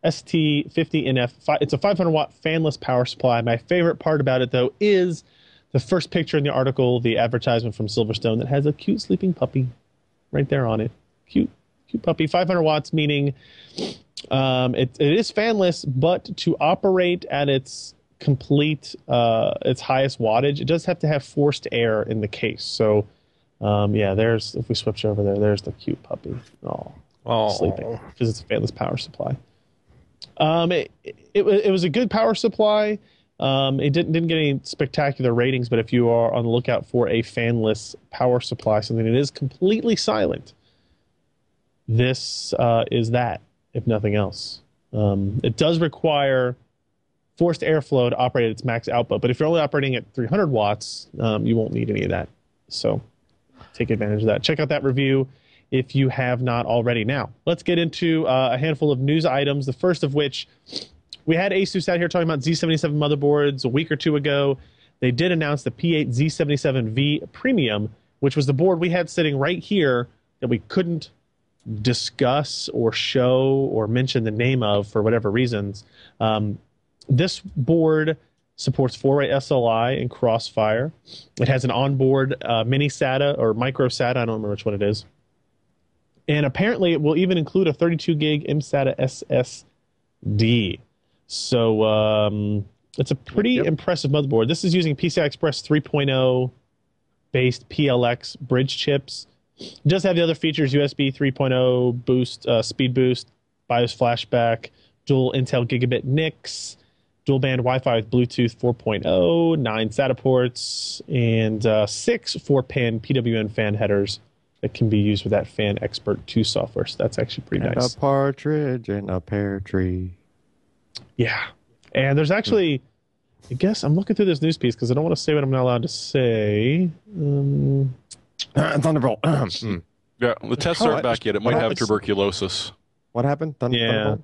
ST50NF. It's a 500-watt fanless power supply. My favorite part about it, though, is the first picture in the article, the advertisement from Silverstone that has a cute sleeping puppy right there on it. Cute puppy. 500 watts, meaning it is fanless, but to operate at its complete, its highest wattage, it does have to have forced air in the case. So, yeah, if we switch over there's the cute puppy. Sleeping because it's a fanless power supply. It was a good power supply. It didn't get any spectacular ratings, but if you are on the lookout for a fanless power supply, something that is completely silent, this is that, if nothing else. It does require forced airflow to operate at its max output, but if you're only operating at 300 watts, you won't need any of that. So take advantage of that. Check out that review if you have not already. Now, let's get into a handful of news items, the first of which, we had Asus out here talking about Z77 motherboards a week or two ago. They did announce the P8 Z77V Premium, which was the board we had sitting right here that we couldn't discuss or show or mention the name of for whatever reasons. This board supports 4-way SLI and Crossfire. It has an onboard mini SATA or micro SATA. I don't remember which one it is. And apparently it will even include a 32 gig mSATA SSD. So it's a pretty impressive motherboard. This is using PCI Express 3.0 based PLX bridge chips. It does have the other features: USB 3.0 boost, speed boost, BIOS flashback, dual Intel gigabit NICs, dual band Wi-Fi with Bluetooth 4.0, 9 SATA ports, and 6 4-pin PWM fan headers that can be used with that Fan Expert 2 software. So that's actually pretty nice. A partridge in a pear tree. Yeah. And there's actually, I guess I'm looking through this news piece because I don't want to say what I'm not allowed to say. Thunderbolt. Yeah, the tests aren't back yet. It might have tuberculosis. What happened? Yeah.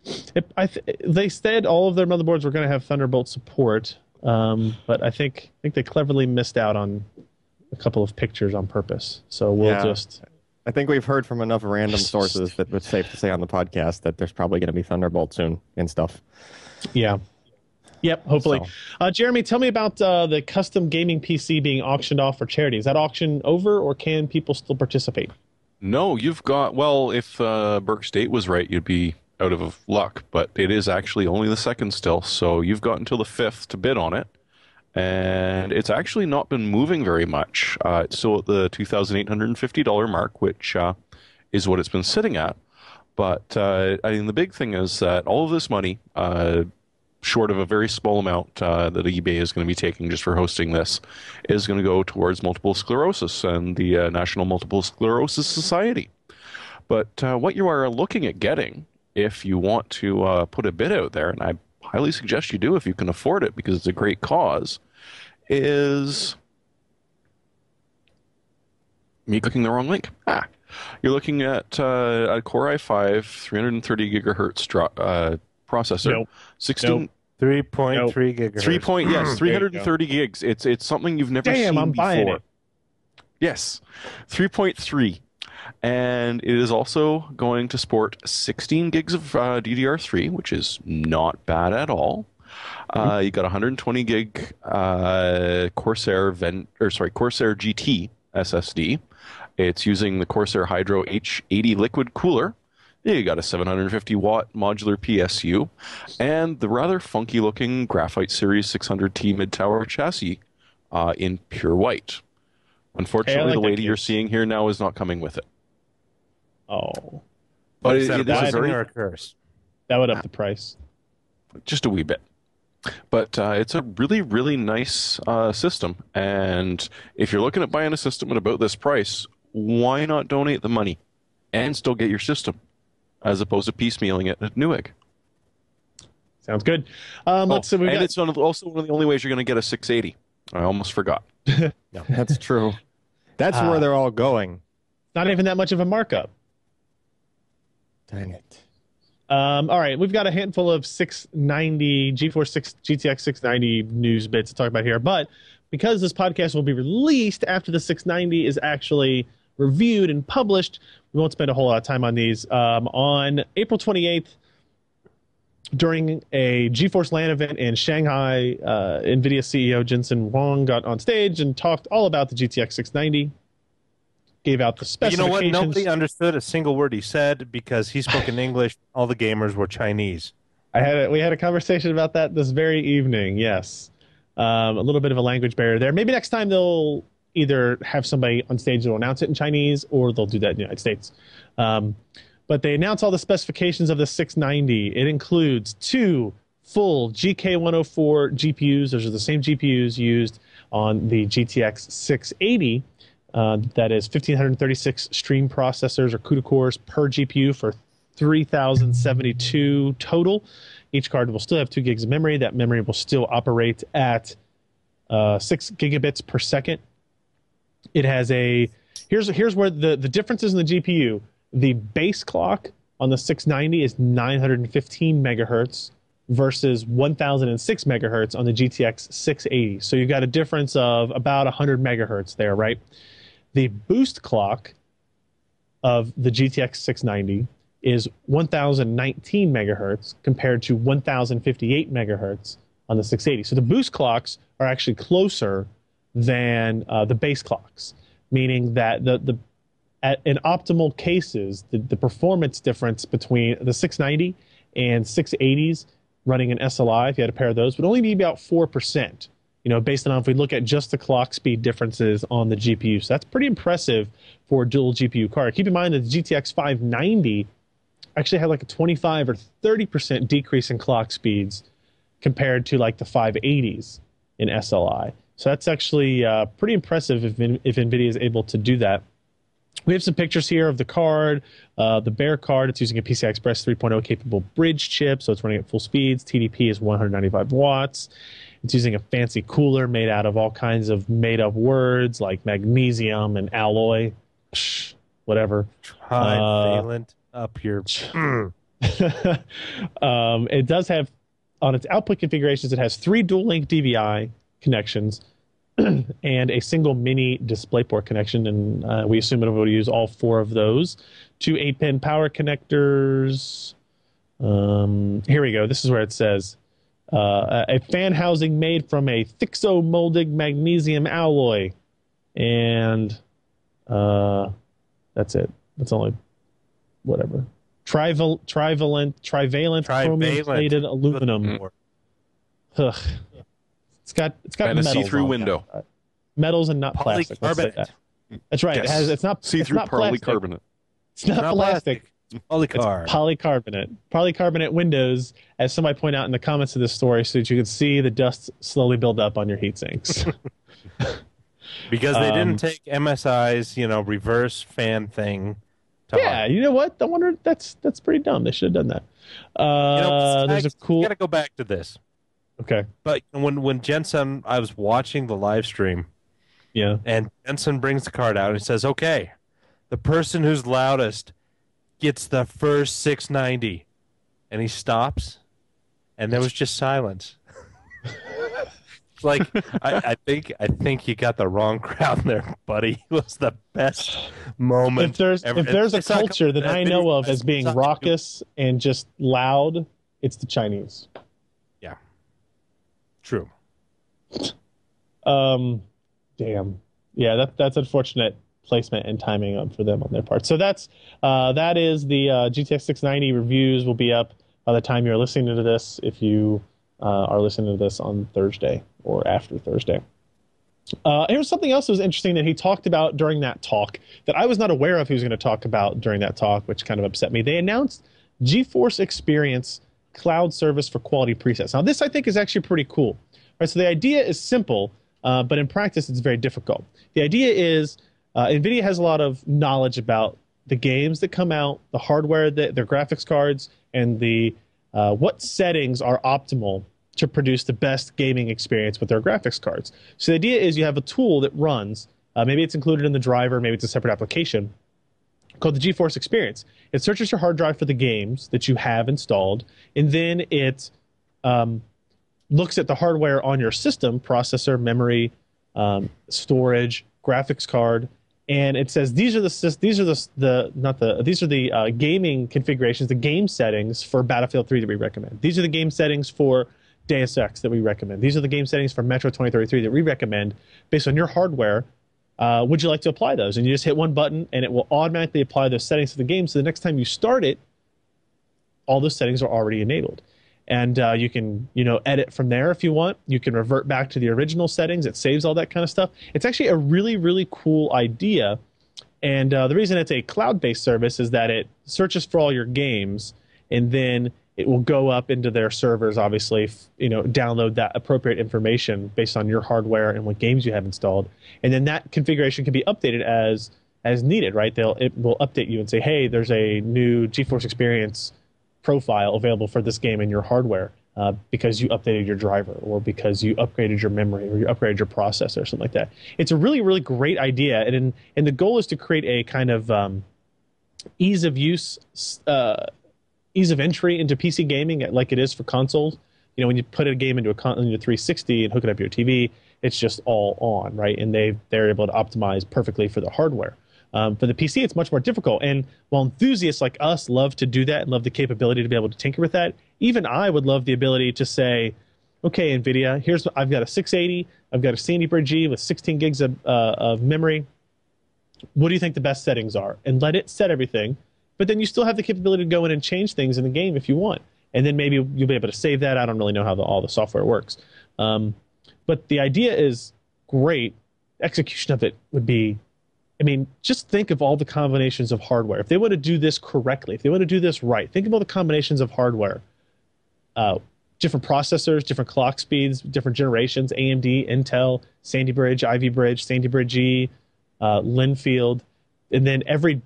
Thunderbolt? They said all of their motherboards were going to have Thunderbolt support, but I think they cleverly missed out on a couple of pictures on purpose. So we'll just... I think we've heard from enough random sources that it's safe to say on the podcast that there's probably going to be Thunderbolt soon and stuff. Yeah. Yep, hopefully. So. Jeremy, tell me about the custom gaming PC being auctioned off for charity. Is that auction over, or can people still participate? No, you've got... Well, if Burke State was right, you'd be out of luck, but it is actually only the 2nd still, so you've got until the 5th to bid on it. And it's actually not been moving very much. It's still at the $2,850 mark, which is what it's been sitting at. But I mean, the big thing is that all of this money, short of a very small amount that eBay is going to be taking just for hosting this, is going to go towards multiple sclerosis and the National Multiple Sclerosis Society. But what you are looking at getting, if you want to put a bid out there, and I highly suggest you do if you can afford it because it's a great cause, is me clicking the wrong link. You're looking at a Core i5 330 gigahertz processor. Nope. 3.3 gigahertz. Yes, 330 gigs. It's something you've never seen I'm before. buying it. Yes, 3.3. And it is also going to sport 16 gigs of DDR3, which is not bad at all. You got 120 gig Corsair GT SSD. It's using the Corsair Hydro H80 liquid cooler. You got a 750 watt modular PSU and the rather funky looking Graphite Series 600T mid-tower chassis in pure white. Unfortunately, the lady you're seeing here now is not coming with it. Oh. But Is that a it is a blessing very, or a curse? That would up the price. just a wee bit. But it's a really, really nice system. And if you're looking at buying a system at about this price, why not donate the money and still get your system as opposed to piecemealing it at Newegg? Sounds good. Let's see. It's also one of the only ways you're going to get a 680. I almost forgot. That's true. That's where they're all going. Not even that much of a markup. Dang it. All right, we've got a handful of 690 GeForce GTX 690 news bits to talk about here, but because this podcast will be released after the 690 is actually reviewed and published, we won't spend a whole lot of time on these. On April 28th, during a GeForce LAN event in Shanghai, NVIDIA CEO Jensen Huang got on stage and talked all about the GTX 690. Gave out the specifications. You know what? Nobody understood a single word he said because he spoke in English. All the gamers were Chinese. We had a conversation about that this very evening. Yes, a little bit of a language barrier there. Maybe next time they'll either have somebody on stage that will announce it in Chinese, or they'll do that in the United States. But they announce all the specifications of the 690. It includes 2 full GK104 GPUs. Those are the same GPUs used on the GTX 680. That is 1,536 stream processors or CUDA cores per GPU for 3,072 total. Each card will still have 2 gigs of memory. That memory will still operate at 6 gigabits per second. It has here's where the differences in the GPU. The base clock on the 690 is 915 megahertz versus 1,006 megahertz on the GTX 680. So you've got a difference of about 100 megahertz there, right? The boost clock of the GTX 690 is 1019 megahertz compared to 1058 megahertz on the 680. So the boost clocks are actually closer than the base clocks, meaning that in optimal cases, the performance difference between the 690 and 680s running an SLI, if you had a pair of those, would only be about 4%. Based on if we look at just the clock speed differences on the GPU. So that's pretty impressive for a dual GPU card. Keep in mind that the GTX 590 actually had like a 25 or 30% decrease in clock speeds compared to like the 580s in SLI. So that's actually pretty impressive if NVIDIA is able to do that. We have some pictures here of the card, the Bear card. It's using a PCI Express 3.0 capable bridge chip, so it's running at full speeds. TDP is 195 watts. It's using a fancy cooler made out of all kinds of made-up words like magnesium and alloy, whatever. Trivalent up your... It does have, on its output configurations, it has 3 dual-link DVI connections and a single mini DisplayPort connection, and we assume it'll be able to use all 4 of those. 2 8-pin power connectors. Here we go. This is where it says, a fan housing made from a thixo-molded magnesium alloy. And that's it. That's only whatever. Trivalent chromium-plated aluminum. Ugh. It's got and a metals see-through on window. it. Metals and not plastic. That's right. Yes. It's not See-through it's not plastic. polycarbonate. It's not plastic. It's polycarb. It's polycarbonate. Polycarbonate windows, as somebody pointed out in the comments of this story, so that you can see the dust slowly build up on your heat sinks. Because they didn't take MSI's, reverse fan thing. Yeah, you know what? I wonder. That's pretty dumb. They should have done that. There's a cool. You got to go back to this. Okay. But when Jensen, I was watching the live stream. Yeah. And Jensen brings the card out and he says, "Okay, the person who's loudest gets the first 690," and he stops, and there was just silence. Like I think you got the wrong crowd there, buddy. It was the best moment. If there's a culture that I know of as being raucous and just loud, it's the Chinese. Yeah. True. Damn. Yeah, that's unfortunate placement and timing for them on their part. So that is the GTX 690 reviews will be up by the time you're listening to this, if you are listening to this on Thursday or after Thursday. Here's something else that was interesting that he talked about during that talk that I was not aware of he was going to talk about during that talk, which kind of upset me. They announced GeForce Experience cloud service for quality presets. Now, this I think is actually pretty cool. Right, so the idea is simple, but in practice it's very difficult. The idea is NVIDIA has a lot of knowledge about the games that come out, the hardware, their graphics cards, and the what settings are optimal to produce the best gaming experience with their graphics cards. So the idea is you have a tool that runs, maybe it's included in the driver, maybe it's a separate application, called the GeForce Experience. It searches your hard drive for the games that you have installed, and then it looks at the hardware on your system, processor, memory, storage, graphics card, and it says these are the gaming configurations, the game settings for Battlefield 3 that we recommend. These are the game settings for Deus Ex that we recommend. These are the game settings for Metro 2033 that we recommend based on your hardware. Would you like to apply those? And you just hit one button, and it will automatically apply those settings to the game. So the next time you start it, all those settings are already enabled. And you can, edit from there if you want. You can revert back to the original settings. It saves all that kind of stuff. It's actually a really, really cool idea. And the reason it's a cloud-based service is that it searches for all your games, and then it will go up into their servers, obviously, download that appropriate information based on your hardware and what games you have installed. And then that configuration can be updated as needed, right? It will update you and say, hey, there's a new GeForce Experience profile available for this game in your hardware because you updated your driver, or because you upgraded your memory, or you upgraded your processor, or something like that. It's a really, really great idea. And the goal is to create a kind of ease of use, ease of entry into PC gaming like it is for consoles. When you put a game into a 360 and hook it up to your TV, it's just all on, right? And they're able to optimize perfectly for the hardware. For the PC, it's much more difficult. And while enthusiasts like us love to do that and love the capability to be able to tinker with that, even I would love the ability to say, okay, NVIDIA, here's I've got a 680, I've got a Sandy Bridge E with 16 gigs of memory. What do you think the best settings are? And let it set everything. But then you still have the capability to go in and change things in the game if you want. And then maybe you'll be able to save that. I don't really know how all the software works. But the idea is great. Execution of it would be, I mean, just think of all the combinations of hardware. If they want to do this correctly, if they want to do this right, think of all the combinations of hardware. Different processors, different clock speeds, different generations, AMD, Intel, Sandy Bridge, Ivy Bridge, Sandy Bridge E, Linfield, and then every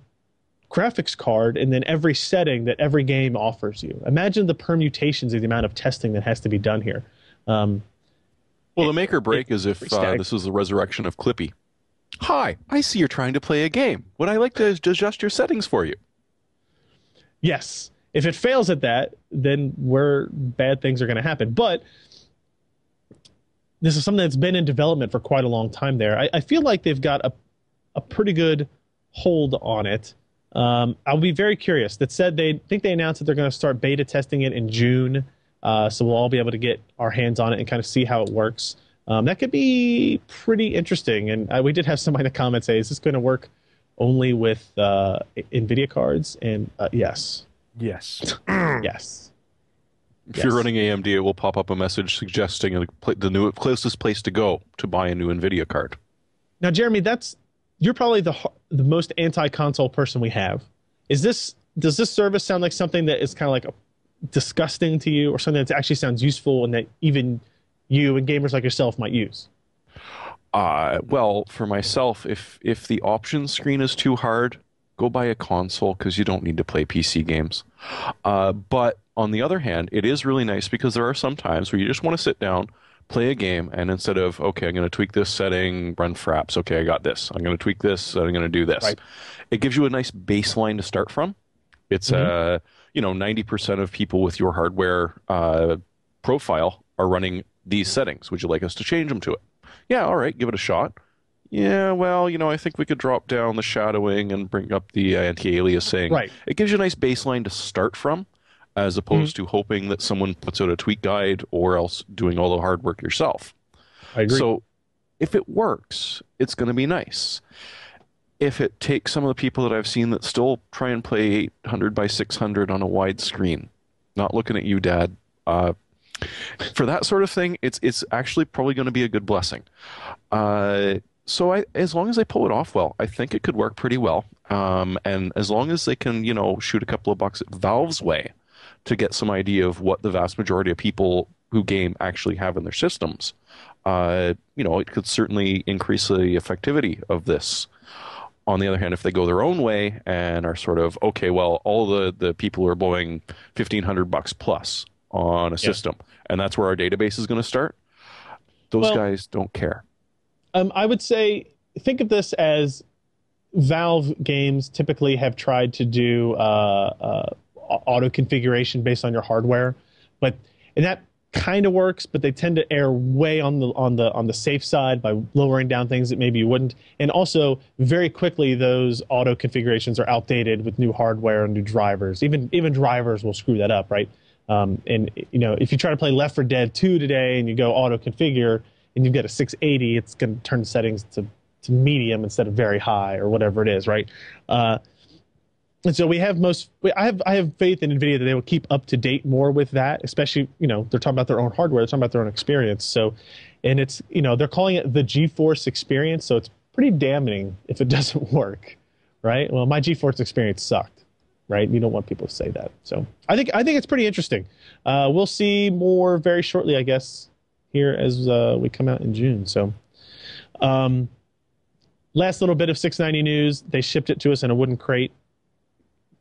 graphics card, and then every setting that every game offers you. Imagine the permutations of the amount of testing that has to be done here. Well, the make or break is if this is the resurrection of Clippy. Hi, I see you're trying to play a game. Would I like to adjust your settings for you? Yes. If it fails at that, then bad things are going to happen. But this is something that's been in development for quite a long time there. I feel like they've got a pretty good hold on it. I'll be very curious. That said, they announced that they're going to start beta testing it in June. So we'll all be able to get our hands on it and kind of see how it works. That could be pretty interesting. And we did have somebody in the comments say, is this going to work only with NVIDIA cards? And yes. Yes. Yes. If you're running AMD, it will pop up a message suggesting the closest place to go to buy a new NVIDIA card. Now, Jeremy, you're probably the most anti-console person we have. Does this service sound like something that is kind of like disgusting to you, or something that actually sounds useful and that even you and gamers like yourself might use? Well, for myself, if the options screen is too hard, go buy a console because you don't need to play PC games. But on the other hand, it is really nice because there are some times where you just want to sit down, play a game, and instead of, okay, I'm going to tweak this setting, run Fraps, okay, I got this. I'm going to tweak this, I'm going to do this. Right. It gives you a nice baseline to start from. It's 90% of people with your hardware profile are running these settings. Would you like us to change them to it? Yeah, all right, give it a shot. Yeah, well, I think we could drop down the shadowing and bring up the anti-aliasing. Right. It gives you a nice baseline to start from, as opposed to hoping that someone puts out a tweak guide or else doing all the hard work yourself. I agree. So if it works, it's going to be nice. If it takes some of the people that I've seen that still try and play 800 by 600 on a wide screen, not looking at you, Dad, for that sort of thing, it's actually probably going to be a good blessing. So as long as they pull it off well, I think it could work pretty well. And as long as they can, shoot a couple of bucks at Valve's way to get some idea of what the vast majority of people who game actually have in their systems, it could certainly increase the effectivity of this. On the other hand, if they go their own way and are sort of, okay, well, all the people are blowing $1,500 plus on a system, and that's where our database is going to start, those guys don't care. I would say, think of this as Valve games typically have tried to do auto configuration based on your hardware, and that kind of works, but they tend to err way on the safe side by lowering down things that maybe you wouldn't. And also, very quickly, those auto configurations are outdated with new hardware and new drivers. Even drivers will screw that up, right? And if you try to play Left 4 Dead 2 today and you go auto configure and you've got a 680, it's going to turn the settings to medium instead of very high or whatever it is, right? And so I have faith in NVIDIA that they will keep up to date more with that, especially, they're talking about their own hardware, they're talking about their own experience. So, and it's, they're calling it the GeForce experience. So it's pretty damning if it doesn't work, right? Well, my GeForce experience sucked, right? You don't want people to say that. So I think it's pretty interesting. We'll see more very shortly, I guess, here as we come out in June. So, last little bit of 690 news. They shipped it to us in a wooden crate.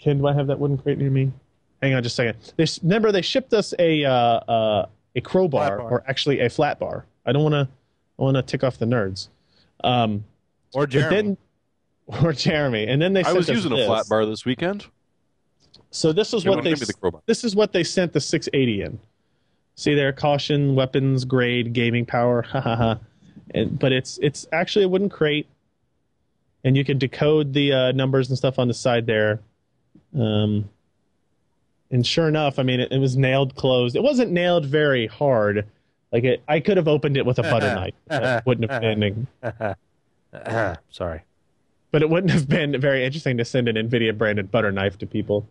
Ken, do I have that wooden crate near me? Hang on just a second. Remember, they shipped us a crowbar, or actually a flat bar. I want to tick off the nerds. Or Jeremy. Jeremy. And then they sent I was using a flat bar this weekend. So this is what they sent the 680 in. See there, caution, weapons, grade, gaming power, but it's actually a wooden crate. and you can decode the numbers and stuff on the side there. And sure enough, I mean, it was nailed closed. It wasn't nailed very hard. Like I could have opened it with a butter knife. That wouldn't have been. Sorry. But it wouldn't have been very interesting to send an NVIDIA branded butter knife to people.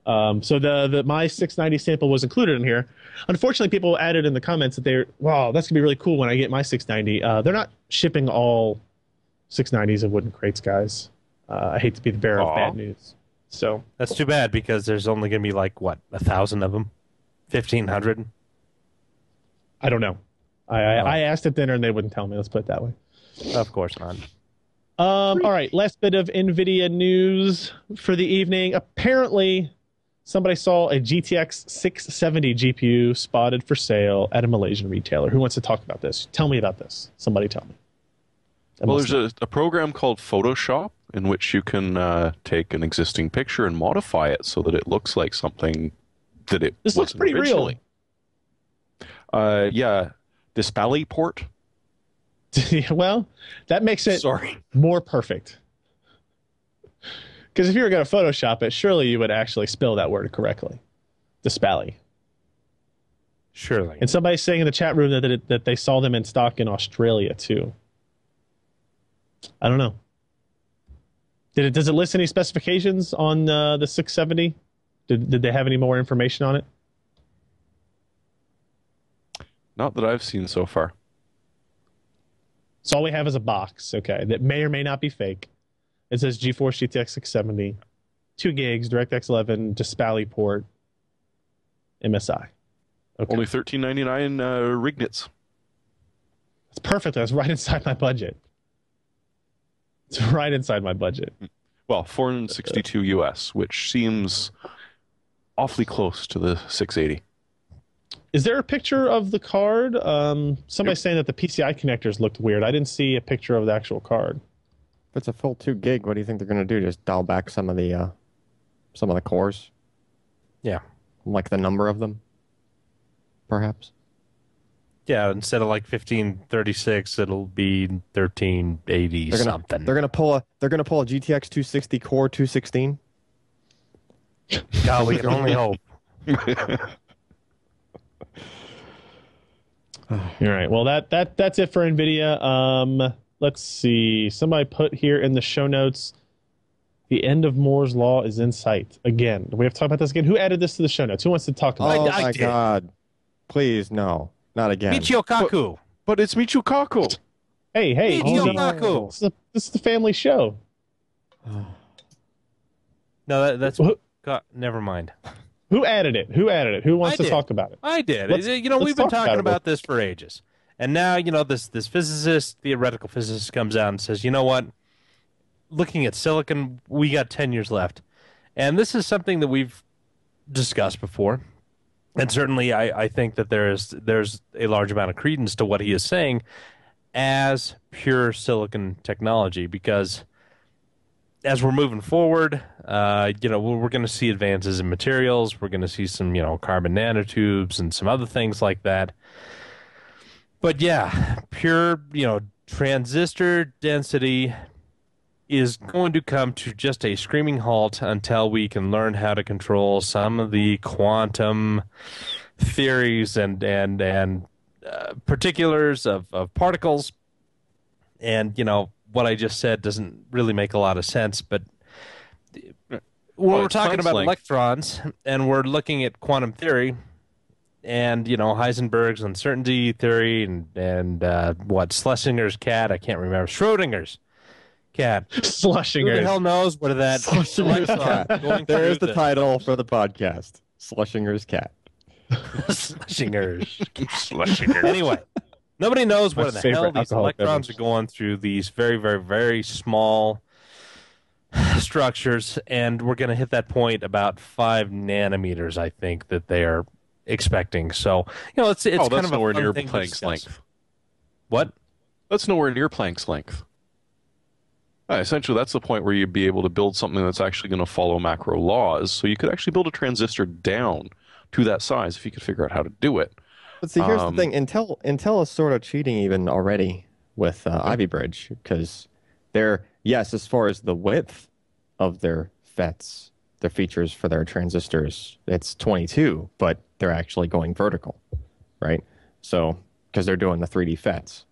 So the my 690 sample was included in here. Unfortunately, people added in the comments that wow, that's gonna be really cool when I get my 690. They're not shipping all 690s in wooden crates, guys. I hate to be the bearer of bad news. So that's too bad because there's only gonna be like what 1,000 of them, 1,500. I don't know. I asked at dinner and they wouldn't tell me. Let's put it that way. Of course not. All right, last bit of NVIDIA news for the evening. Apparently, somebody saw a GTX 670 GPU spotted for sale at a Malaysian retailer. Who wants to talk about this? Tell me about this. Somebody tell me. Well, there's a program called Photoshop in which you can take an existing picture and modify it so that it looks like something that it This looks pretty originally. Real. Yeah, Dispally port. Well, that makes it more perfect. Because if you were going to Photoshop it, surely you would actually spell that word correctly. Dispally. Surely. And somebody's saying in the chat room that they saw them in stock in Australia too. I don't know. Does it list any specifications on the 670? Did they have any more information on it? Not that I've seen so far. So all we have is a box, okay, that may or may not be fake. It says GeForce GTX 670, 2 gigs, DirectX 11, Dispally port, MSI. Okay. Only $13.99 Rignits. That's perfect. That's right inside my budget. It's right inside my budget. Well, 462 US, which seems awfully close to the 680. Is there a picture of the card? Somebody's saying that the PCI connectors looked weird. I didn't see a picture of the actual card. If it's a full 2 gig, what do you think they're going to do? Just dial back some of the cores? Yeah. Like the number of them? Perhaps? Yeah, instead of like 1536, it'll be 1380 something. They're gonna pull a GTX 260 Core 216. God, we can only hope. All right. Well, that's it for NVIDIA. Let's see. Somebody put here in the show notes, the end of Moore's Law is in sight. Again, do we have to talk about this again? Who added this to the show notes? Who wants to talk about it? Oh, my God. Please, no. Not again. Michio Kaku. But it's Michio Kaku. Hey. Michio Oh. Kaku. This is the family show. No, that's... God, never mind. Who added it? Who wants to talk about it? I did. We've been talking about this for ages. And now, this physicist, theoretical physicist comes out and says, you know what? Looking at silicon, we got 10 years left. And this is something that we've discussed before. And certainly I think that there's a large amount of credence to what he is saying as pure silicon technology, because as we're moving forward, we're going to see advances in materials. We're going to see some, carbon nanotubes and some other things like that. But yeah, pure, transistor density is going to come to just a screaming halt until we can learn how to control some of the quantum theories and particulars of particles. And, what I just said doesn't really make a lot of sense, but when we're talking about electrons and we're looking at quantum theory and, Heisenberg's uncertainty theory and Schlesinger's cat, I can't remember, Schrodinger's cat. Schlesinger. Who the hell knows what that Schlesinger's cat. There's the title for the podcast. Schlesinger's cat. Schlesinger's. Anyway. Nobody knows what the hell these electrons are going through these very, very, very small structures, and we're going to hit that point about 5 nanometers, I think, that they are expecting. So, it's kind of nowhere near thing Planck's length. What? That's nowhere near Planck's length. Essentially, that's the point where you'd be able to build something that's actually going to follow macro laws. So you could actually build a transistor down to that size if you could figure out how to do it. But see, here's the thing. Intel is sort of cheating even already with Ivy Bridge, because They're, yes, as far as the width of their FETs, their features for their transistors, it's 22, but they're actually going vertical, right? So, because they're doing the 3D FETs.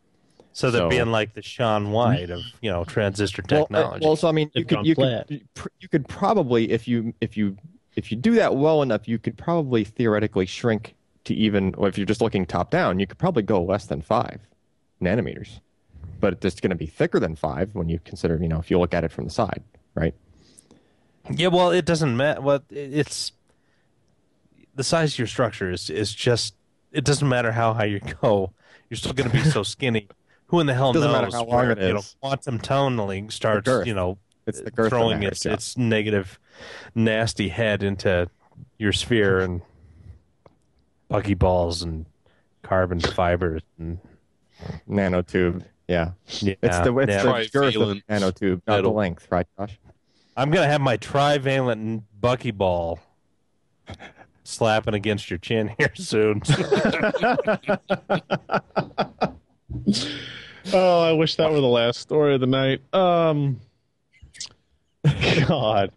So they're being like the Shaun White of, transistor technology. Well, so I mean, you could probably, if you do that well enough, you could probably theoretically shrink to even, well, if you're just looking top down, you could probably go less than 5 nanometers. But it's going to be thicker than 5 when you consider, if you look at it from the side, right? Yeah, well, it doesn't matter. Well, it's the size of your structure is just, it doesn't matter how high you go. You're still going to be so skinny. Who in the hell knows? Doesn't matter how long it is. Quantum tunneling starts, it's the girth throwing its negative, nasty head into your sphere and buckyballs and carbon fibers and nanotube. Yeah. It's the girth of the nanotube, not the length, right, Josh? I'm gonna have my trivalent buckyball slapping against your chin here soon. Oh, I wish that were the last story of the night. God.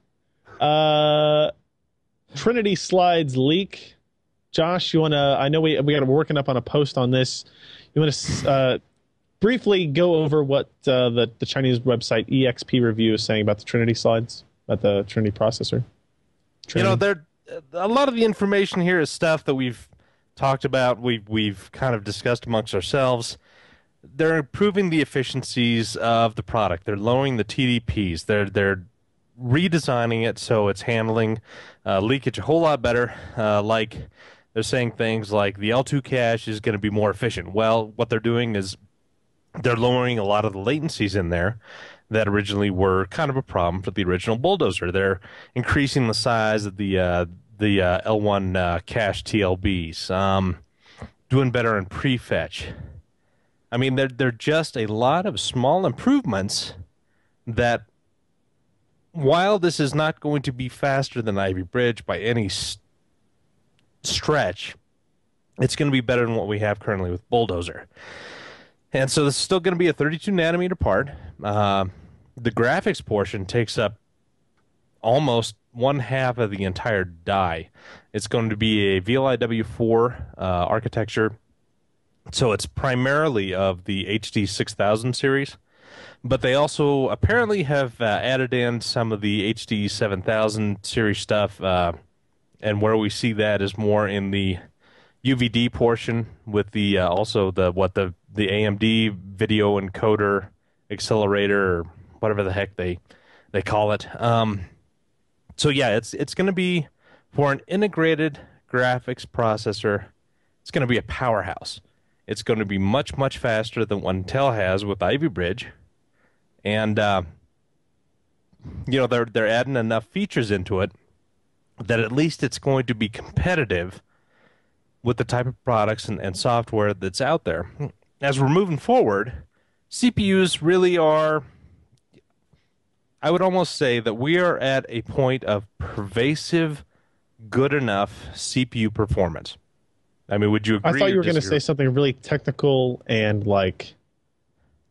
Trinity slides leak. Josh, you want to, I know we got working up on a post on this. You want to briefly go over what the Chinese website EXP Review is saying about the Trinity slides, about the Trinity processor? A lot of the information here is stuff that we've talked about, we've kind of discussed amongst ourselves. They're improving the efficiencies of the product. They're lowering the TDPs. They're redesigning it so it's handling leakage a whole lot better. Like they're saying things like the L2 cache is going to be more efficient. Well, what they're doing is they're lowering a lot of the latencies in there that originally were kind of a problem for the original Bulldozer. They're increasing the size of the L1 cache TLBs, doing better in prefetch. I mean, they're just a lot of small improvements that, while this is not going to be faster than Ivy Bridge by any stretch, it's going to be better than what we have currently with Bulldozer. And so this is still going to be a 32 nanometer part. The graphics portion takes up almost one half of the entire die. It's going to be a VLIW4 architecture. So it's primarily of the HD 6000 series, but they also apparently have added in some of the HD 7000 series stuff, and where we see that is more in the UVD portion with the also the AMD video encoder accelerator, or whatever the heck they call it. So yeah, it's going to be, for an integrated graphics processor, it's going to be a powerhouse. It's going to be much, much faster than what Intel has with Ivy Bridge. And, they're adding enough features into it that at least it's going to be competitive with the type of products and software that's out there. As we're moving forward, CPUs really are, I would almost say that we are at a point of pervasive, good enough CPU performance. I mean, would you agree? I thought you were going to say something really technical and like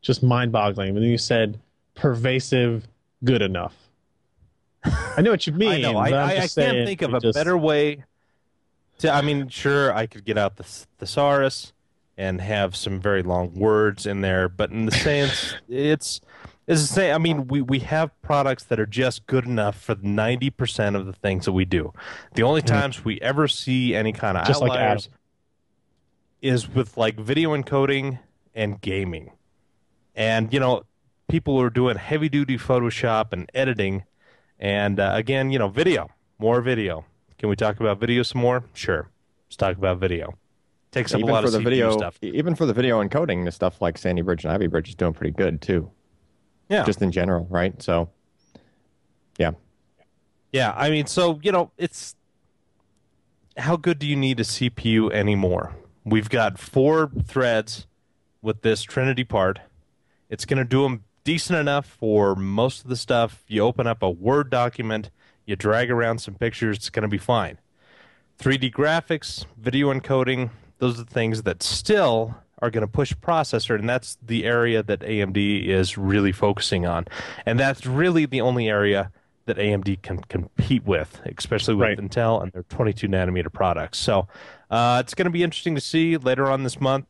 just mind-boggling, and then you said pervasive, good enough. I know what you mean. I know. I can't think of a better way to. I mean, sure, I could get out the thesaurus and have some very long words in there, but in the sense, it's the same. I mean, we have products that are just good enough for 90% of the things that we do. The only times we ever see any kind of just outliers is with like video encoding and gaming. And, people are doing heavy duty Photoshop and editing. And again, more video. Can we talk about video some more? Sure. Let's talk about video. Takes up a lot of CPU stuff. Even for the video encoding, the stuff like Sandy Bridge and Ivy Bridge is doing pretty good too. Yeah. Just in general, right? So, yeah. Yeah, I mean, so, it's, how good do you need a CPU anymore? We've got 4 threads with this Trinity part. It's going to do them decent enough for most of the stuff. You open up a Word document, you drag around some pictures, it's going to be fine. 3D graphics, video encoding, those are the things that still are going to push processor, and that's the area that AMD is really focusing on. And that's really the only area that AMD can compete with, especially with Intel and their 22 nanometer products. So it's going to be interesting to see later on this month.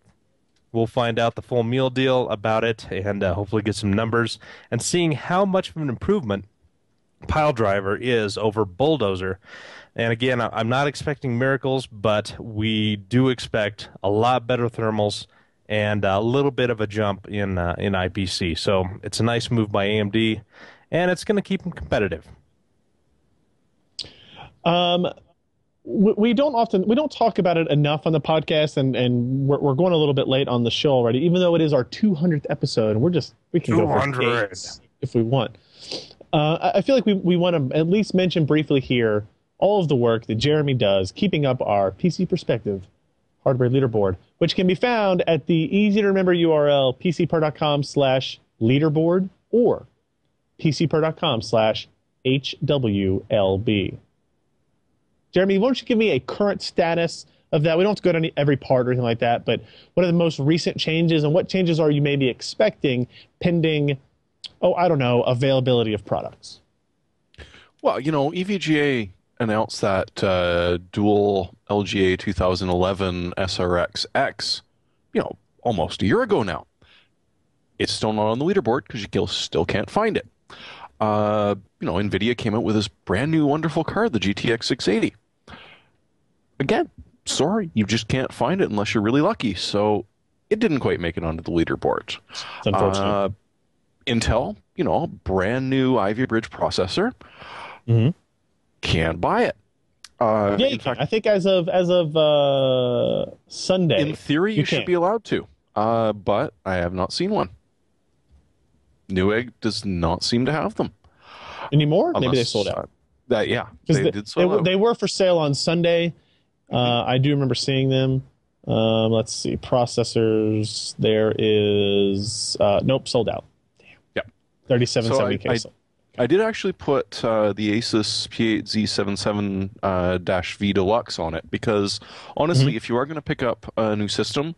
We'll find out the full meal deal about it and hopefully get some numbers and seeing how much of an improvement PileDriver is over Bulldozer. And again, I'm not expecting miracles, but we do expect a lot better thermals and a little bit of a jump in IPC. So it's a nice move by AMD, and it's going to keep them competitive. We don't talk about it enough on the podcast, and we're going a little bit late on the show already, even though it is our 200th episode, and we can go for days if we want. I feel like we want to at least mention briefly here all of the work that Jeremy does keeping up our PC Perspective hardware leaderboard, which can be found at the easy-to-remember URL pcper.com/leaderboard or pcper.com/HWLB. Jeremy, why don't you give me a current status of that? We don't have to go to every part or anything like that, but what are the most recent changes, and what changes are you maybe expecting pending, availability of products? Well, EVGA announced that dual LGA 2011 SRX-X, almost a year ago now. It's still not on the leaderboard because you still can't find it. NVIDIA came out with this brand new wonderful card, the GTX 680. Again, sorry, you just can't find it unless you're really lucky. So it didn't quite make it onto the leaderboard. It's unfortunate. Intel, brand new Ivy Bridge processor. Mm-hmm. Can't buy it. In fact, I think as of Sunday. In theory, you should be allowed to, but I have not seen one. Newegg does not seem to have them anymore. Maybe they sold out. They did sell out. They were for sale on Sunday. I do remember seeing them. Let's see, processors. There is nope, sold out. Damn. Yeah, 3770K. I did actually put the Asus P8Z77-V Deluxe on it because honestly, if you are going to pick up a new system,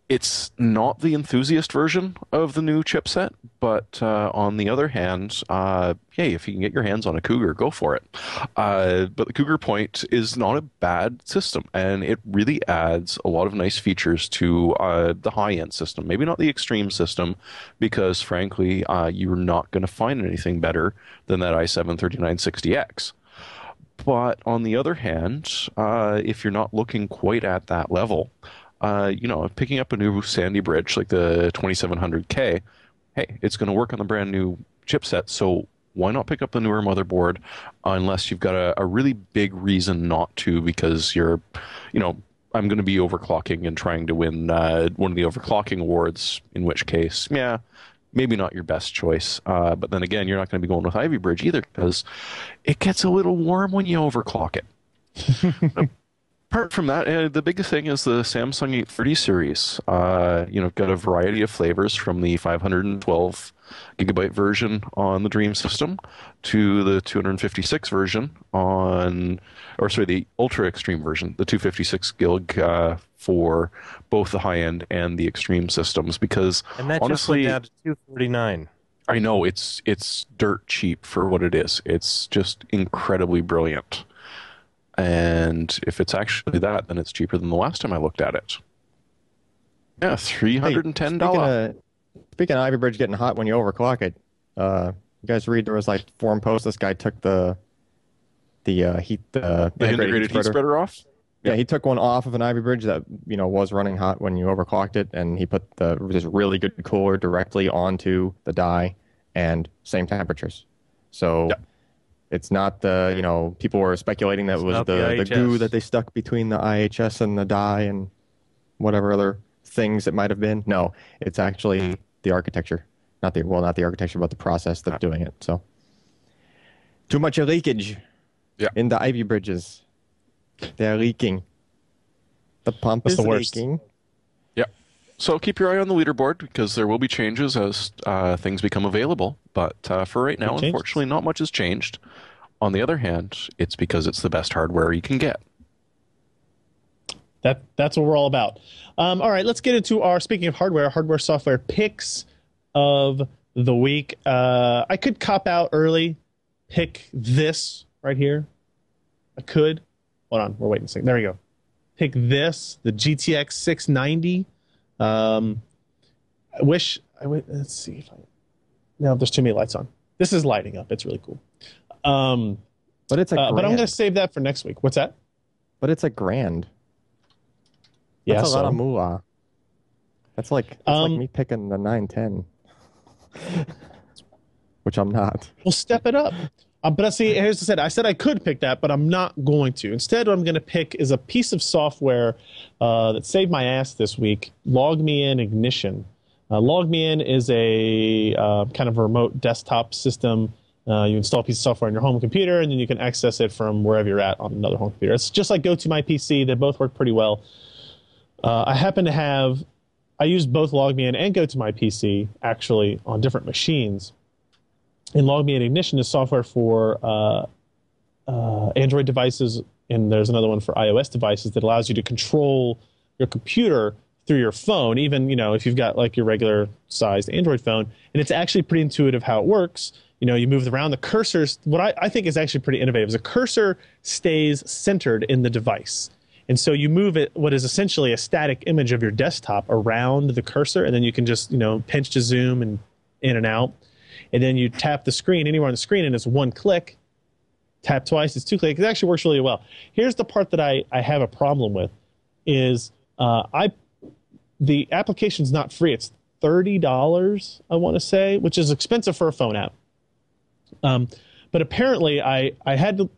it's not the enthusiast version of the new chipset, but on the other hand, if you can get your hands on a Cougar, go for it. But the Cougar Point is not a bad system, and it really adds a lot of nice features to the high-end system. Maybe not the extreme system, because frankly, you're not going to find anything better than that i7-3960X. But on the other hand, if you're not looking quite at that level, picking up a new Sandy Bridge like the 2700K, hey, it's going to work on the brand new chipset, so why not pick up the newer motherboard unless you've got a really big reason not to, because you're, I'm going to be overclocking and trying to win one of the overclocking awards, in which case, maybe not your best choice. But then again, you're not going to be going with Ivy Bridge either, because it gets a little warm when you overclock it. Apart from that, the biggest thing is the Samsung 830 series. Got a variety of flavors from the 512 gigabyte version on the Dream System to the 256 version the Ultra Extreme version, the 256 gig for both the high end and the Extreme systems. Because and that honestly, just went down to $239. I know it's dirt cheap for what it is. It's just incredibly brilliant. And if it's actually that, then it's cheaper than the last time I looked at it. Yeah, $310. Speaking of Ivy Bridge getting hot when you overclock it, you guys read there was like forum post. This guy took the integrated heat spreader off. Yeah, he took one off of an Ivy Bridge that was running hot when you overclocked it, and he put this really good cooler directly onto the die, and same temperatures. So. Yeah. It's not the, people were speculating that it was the goo that they stuck between the IHS and the die and whatever other things it might have been. No, it's actually the architecture. Not the architecture, but the process that's doing it. So too much leakage in the Ivy Bridges. They're leaking. The pump is leaking. Yeah. So keep your eye on the leaderboard because there will be changes as things become available. But for right now, unfortunately, not much has changed. On the other hand, it's because it's the best hardware you can get. That's what we're all about. All right, let's get into our, speaking of hardware software picks of the week. I could cop out early, pick this right here. I could. Hold on, we're waiting a second. There we go. Pick this, the GTX 690. Let's see if I. No, there's too many lights on. This is lighting up. It's really cool. But it's a grand. but I'm going to save that for next week. What's that? But it's a grand. Yeah, That's a lot of moolah. That's like me picking the 910, which I'm not. We'll step it up. But I see, here's what I said I could pick that, but I'm not going to. Instead, what I'm going to pick is a piece of software that saved my ass this week, LogMeIn Ignition. LogMeIn is a kind of a remote desktop system. You install a piece of software on your home computer, and then you can access it from wherever you're at on another home computer. It's just like GoToMyPC. They both work pretty well. I use both LogMeIn and GoToMyPC actually on different machines. And LogMeIn Ignition is software for Android devices, and there's another one for iOS devices that allows you to control your computer through your phone, even if you've got like your regular sized Android phone. And it's actually pretty intuitive how it works. You move around the cursors. What I think is actually pretty innovative is a cursor stays centered in the device. And so you move it, what is essentially a static image of your desktop around the cursor, and then you can just, pinch to zoom and in and out. And then you tap the screen anywhere on the screen, and it's one click. Tap twice, it's two clicks. It actually works really well. Here's the part that I have a problem with is the application's not free. It's $30, I want to say, which is expensive for a phone app. But apparently, I had to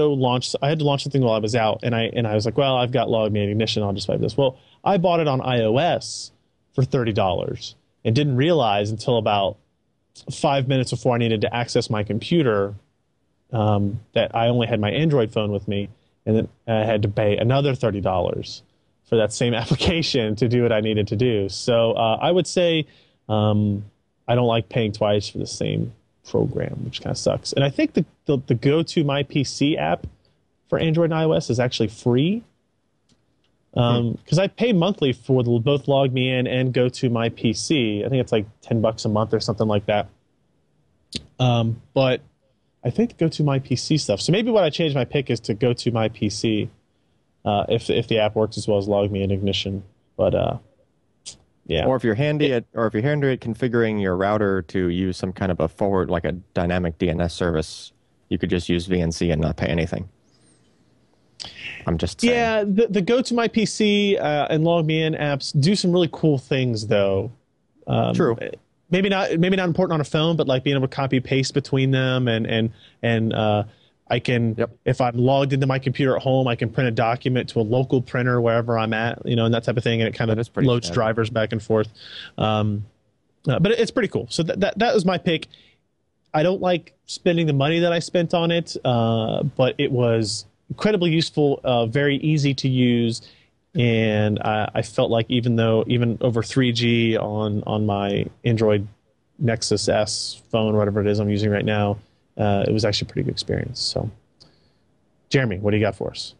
launch something while I was out, and I was like, well, I've got LogMeIn Ignition, I'll just buy this. Well, I bought it on iOS for $30 and didn't realize until about 5 minutes before I needed to access my computer that I only had my Android phone with me, and then I had to pay another $30 for that same application to do what I needed to do. So I would say I don't like paying twice for the same program, which kind of sucks. And I think the GoToMyPC app for Android and iOS is actually free, because I pay monthly for both LogMeIn and GoToMyPC. I think it's like $10 a month or something like that. But I think GoToMyPC stuff. So maybe what I changed my pick is to GoToMyPC if the app works as well as LogMeIn Ignition. But yeah. Or if you're handy at configuring your router to use some kind of a forward, like a dynamic DNS service, you could just use VNC and not pay anything. I'm just saying. Yeah, the GoToMyPC and LogMeIn apps do some really cool things, though. True. Maybe not important on a phone, but like being able to copy paste between them, and I can, if I'm logged into my computer at home, I can print a document to a local printer wherever I'm at, and that type of thing, and it kind of loads drivers back and forth. But it's pretty cool. So that was my pick. I don't like spending the money that I spent on it, but it was incredibly useful, very easy to use, and I felt like even over 3G on my Android Nexus S phone, whatever it is I'm using right now, it was actually a pretty good experience. So, Jeremy, what do you got for us?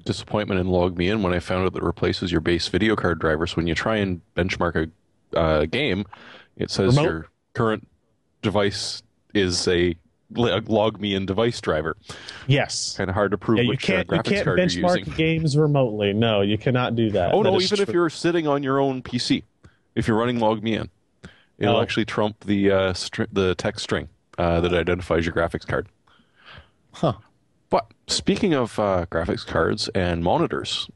Disappointment in LogMeIn when I found out that it replaces your base video card driver. So when you try and benchmark a game, it says your current device is a LogMeIn device driver. Yes. Kind of hard to prove which graphics card you're using. You can't benchmark games remotely. No, you cannot do that. Oh, no, even if you're sitting on your own PC, if you're running LogMeIn, it'll actually trump the text string that identifies your graphics card. Huh. But speaking of graphics cards and monitors,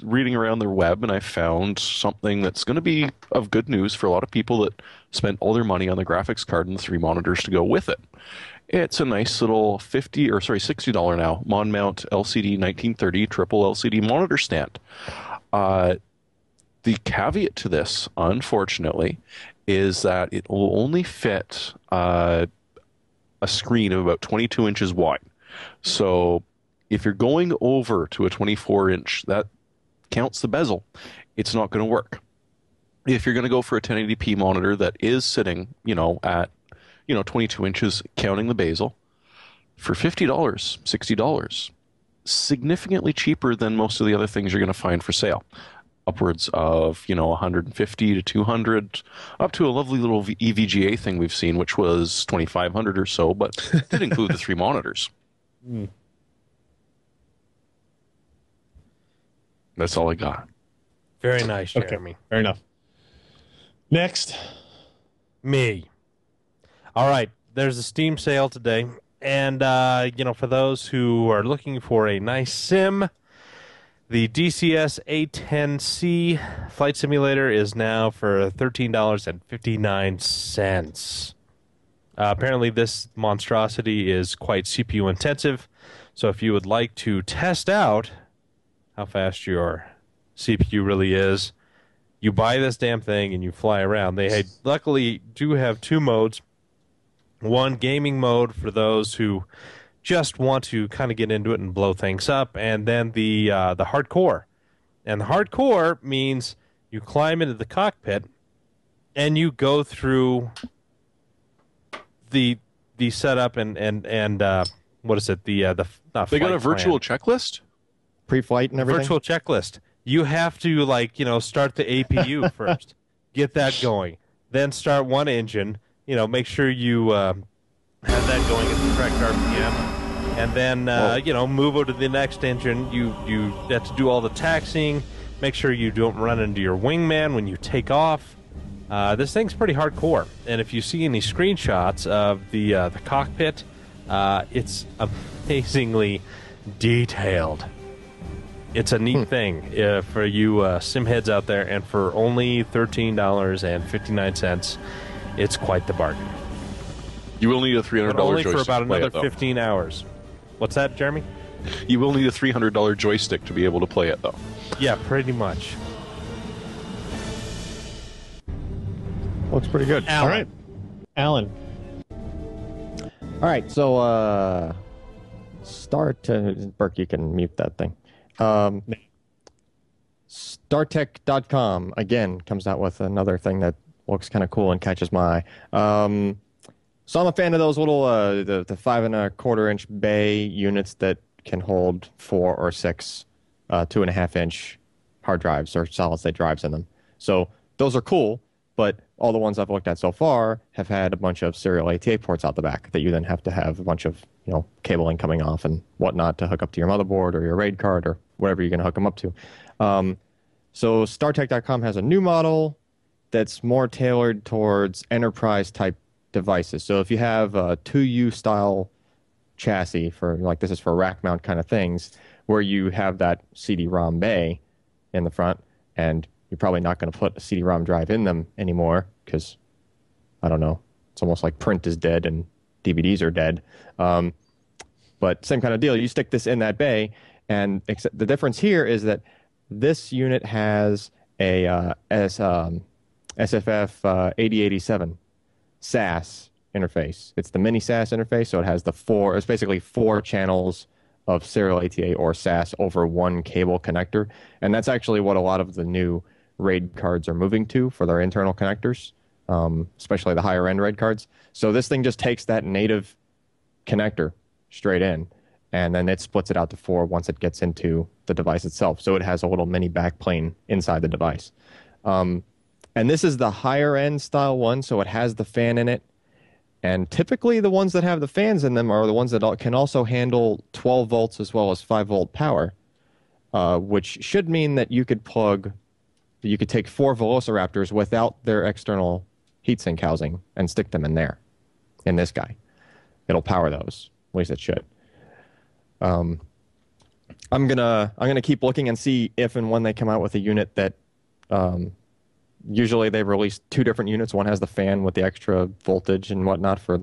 reading around the web, and I found something that's going to be of good news for a lot of people that spent all their money on the graphics card and the 3 monitors to go with it. It's a nice little $60 now Monmount LCD 1930 triple LCD monitor stand. The caveat to this, unfortunately, is that it will only fit a screen of about 22 inches wide. So if you're going over to a 24-inch, that counts the bezel, it's not going to work. If you're going to go for a 1080p monitor that is sitting, at 22 inches, counting the bezel, for $50, $60, significantly cheaper than most of the other things you're going to find for sale. Upwards of 150 to 200, up to a lovely little EVGA thing we've seen, which was 2,500 or so, but did include the 3 monitors. Mm. That's all I got. Very nice, Okay, Jeremy. fair enough. Next. Me. All right, there's a Steam sale today, and for those who are looking for a nice sim, the DCS A10C flight simulator is now for $13.59. Apparently, this monstrosity is quite CPU intensive, so if you would like to test out how fast your CPU really is, you buy this damn thing and you fly around. They luckily do have 2 modes. One, gaming mode for those who just want to kind of get into it and blow things up, and then the hardcore. And the hardcore means you climb into the cockpit and you go through the setup and what is it? They got a virtual checklist? Pre-flight and everything? Virtual checklist. You have to start the APU first, get that going, then start one engine. Make sure you have that going at the correct RPM, and then move over to the next engine. You have to do all the taxiing. Make sure you don't run into your wingman when you take off. This thing's pretty hardcore, and if you see any screenshots of the cockpit, it's amazingly detailed. It's a neat thing for you sim heads out there, and for only $13.59, it's quite the bargain. You will need a $300 but only joystick for about to play another it, 15 hours. What's that, Jeremy? You will need a $300 joystick to be able to play it, though. Yeah, pretty much. Looks pretty good. Alan. All right. Alan. All right, so Burke, you can mute that thing. StarTech.com, again, comes out with another thing that looks kind of cool and catches my eye. So I'm a fan of those little, the 5.25-inch bay units that can hold 4 or 6 2.5-inch hard drives or solid-state drives in them. So those are cool, but all the ones I've looked at so far have had a bunch of serial ATA ports out the back that you then have to have a bunch of cabling coming off and whatnot to hook up to your motherboard or your RAID card or whatever you're going to hook them up to. So StarTech.com has a new model that's more tailored towards enterprise-type devices. So if you have a 2U style chassis this is for rack mount kind of things, where you have that CD-ROM bay in the front, and you're probably not going to put a CD-ROM drive in them anymore because, I don't know, it's almost like print is dead and DVDs are dead. But same kind of deal. You stick this in that bay, and the difference here is that this unit has a SFF 8087 SAS interface. It's the mini SAS interface, so it has it's basically 4 channels of serial ATA or SAS over one cable connector, and that's actually what a lot of the new RAID cards are moving to for their internal connectors, especially the higher end RAID cards. So this thing just takes that native connector straight in, and then it splits it out to 4 once it gets into the device itself. So it has a little mini backplane inside the device. And this is the higher end style one, so it has the fan in it. And typically the ones that have the fans in them are the ones that can also handle 12 volts as well as 5-volt power, which should mean that you could take 4 Velociraptors without their external heatsink housing and stick them in this guy. It'll power those. At least it should. I'm gonna keep looking and see if and when they come out with a unit that usually they've released 2 different units. One has the fan with the extra voltage and whatnot for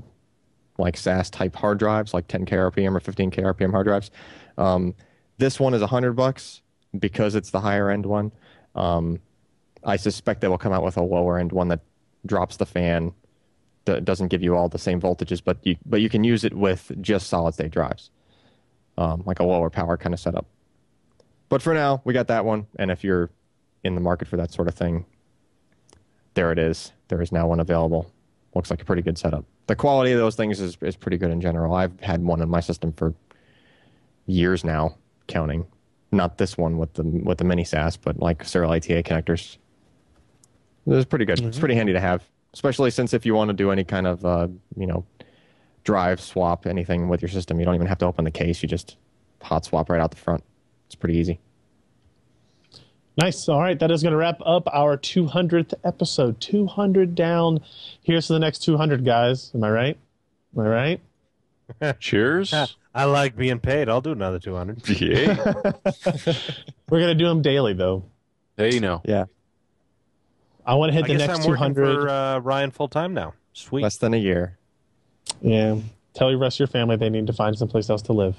like SAS type hard drives, like 10K RPM or 15K RPM hard drives. This one is $100 because it's the higher end one. I suspect they will come out with a lower end one that drops the fan, that doesn't give you all the same voltages, but you can use it with just solid state drives, like a lower power kind of setup. But for now, we got that one, and if you're in the market for that sort of thing, there it is. There is now one available. Looks like a pretty good setup. The quality of those things is pretty good in general. I've had one in my system for years now, counting. Not this one with the mini SAS, but like serial ATA connectors. It's pretty good. It's pretty handy to have, especially since if you want to do any kind of drive swap anything with your system, you don't even have to open the case. You just hot swap right out the front. It's pretty easy. Nice. All right. That is going to wrap up our 200th episode. 200 down. Here's to the next 200, guys. Am I right? Am I right? Cheers. I like being paid. I'll do another 200. Yeah. We're going to do them daily, though. Hey, no. Yeah, I want to hit I the guess next I'm working 200. for Ryan full time now. Sweet. less than a year. Yeah. Tell your rest of your family they need to find someplace else to live.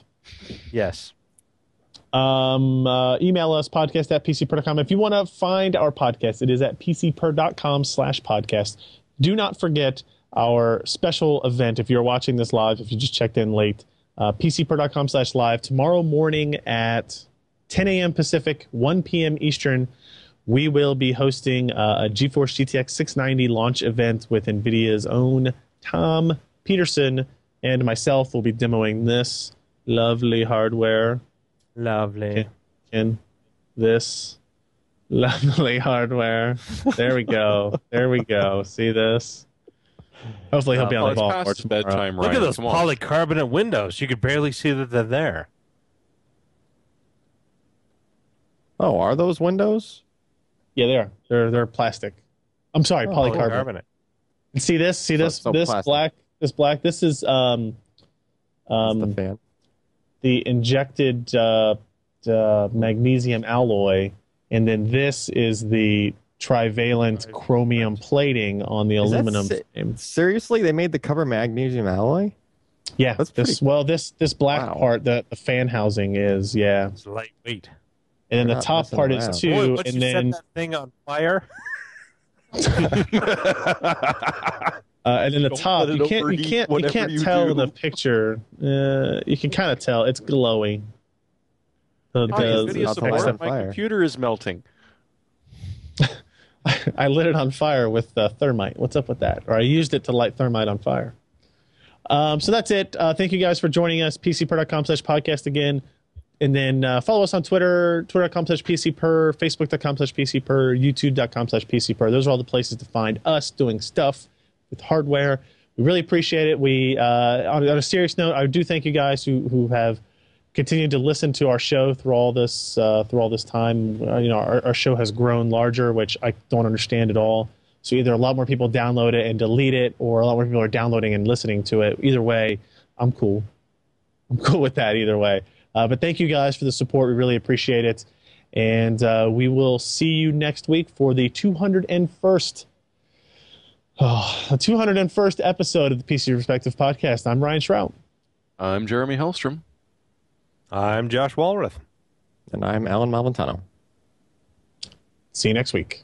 Yes. Email us, podcast@pcper.com. If you want to find our podcast, it is at pcper.com/podcast. Do not forget our special event. If you're watching this live, if you just checked in late, pcper.com/live. Tomorrow morning at 10 a.m. Pacific, 1 p.m. Eastern, we will be hosting a GeForce GTX 690 launch event with NVIDIA's own Tom Peterson and myself. Will be demoing this lovely hardware. Lovely. In this lovely hardware. There we go. There we go. See this? Hopefully he'll be on the It's ball. past for his tomorrow. bedtime, Look Ryan. at those Come on. polycarbonate windows. You could barely see that they're there. Oh, are those windows? Yeah, they are. They're plastic. I'm sorry, polycarbonate. Polycarbonate. And see this? See this? So this plastic. black. This black. This is It's the fan. the injected magnesium alloy, and then this is the trivalent chromium plating on the Is that aluminum si- frame. Seriously, they made the cover magnesium alloy? Yeah, That's this black Wow. part, the fan housing is, yeah, It's lightweight. and then They're the not top messing part around. is too, Boy, once and you then set that thing on fire. and then the Don't top let it you can't overheat whatever you tell do. in the picture. You can kind of tell it's glowy. Hi, the- NVIDIA not the light support. on My fire. computer is melting. I lit it on fire with thermite. What's up with that? Or I used it to light thermite on fire. So that's it. Thank you guys for joining us. PCPer.com/podcast again. And then follow us on Twitter, twitter.com/PCPer, Facebook.com/PCPer, YouTube.com/PCPer. Those are all the places to find us doing stuff with hardware. We really appreciate it. We, on a serious note, I do thank you guys who have continued to listen to our show through all this time. Our show has grown larger, which I don't understand at all. So either a lot more people download it and delete it, or a lot more people are downloading and listening to it. Either way, I'm cool. I'm cool with that either way. But thank you guys for the support. We really appreciate it. And we will see you next week for the 201st episode of the PC Perspective Podcast. I'm Ryan Shrout. I'm Jeremy Hellstrom. I'm Josh Walrath. And I'm Alan Malventano. See you next week.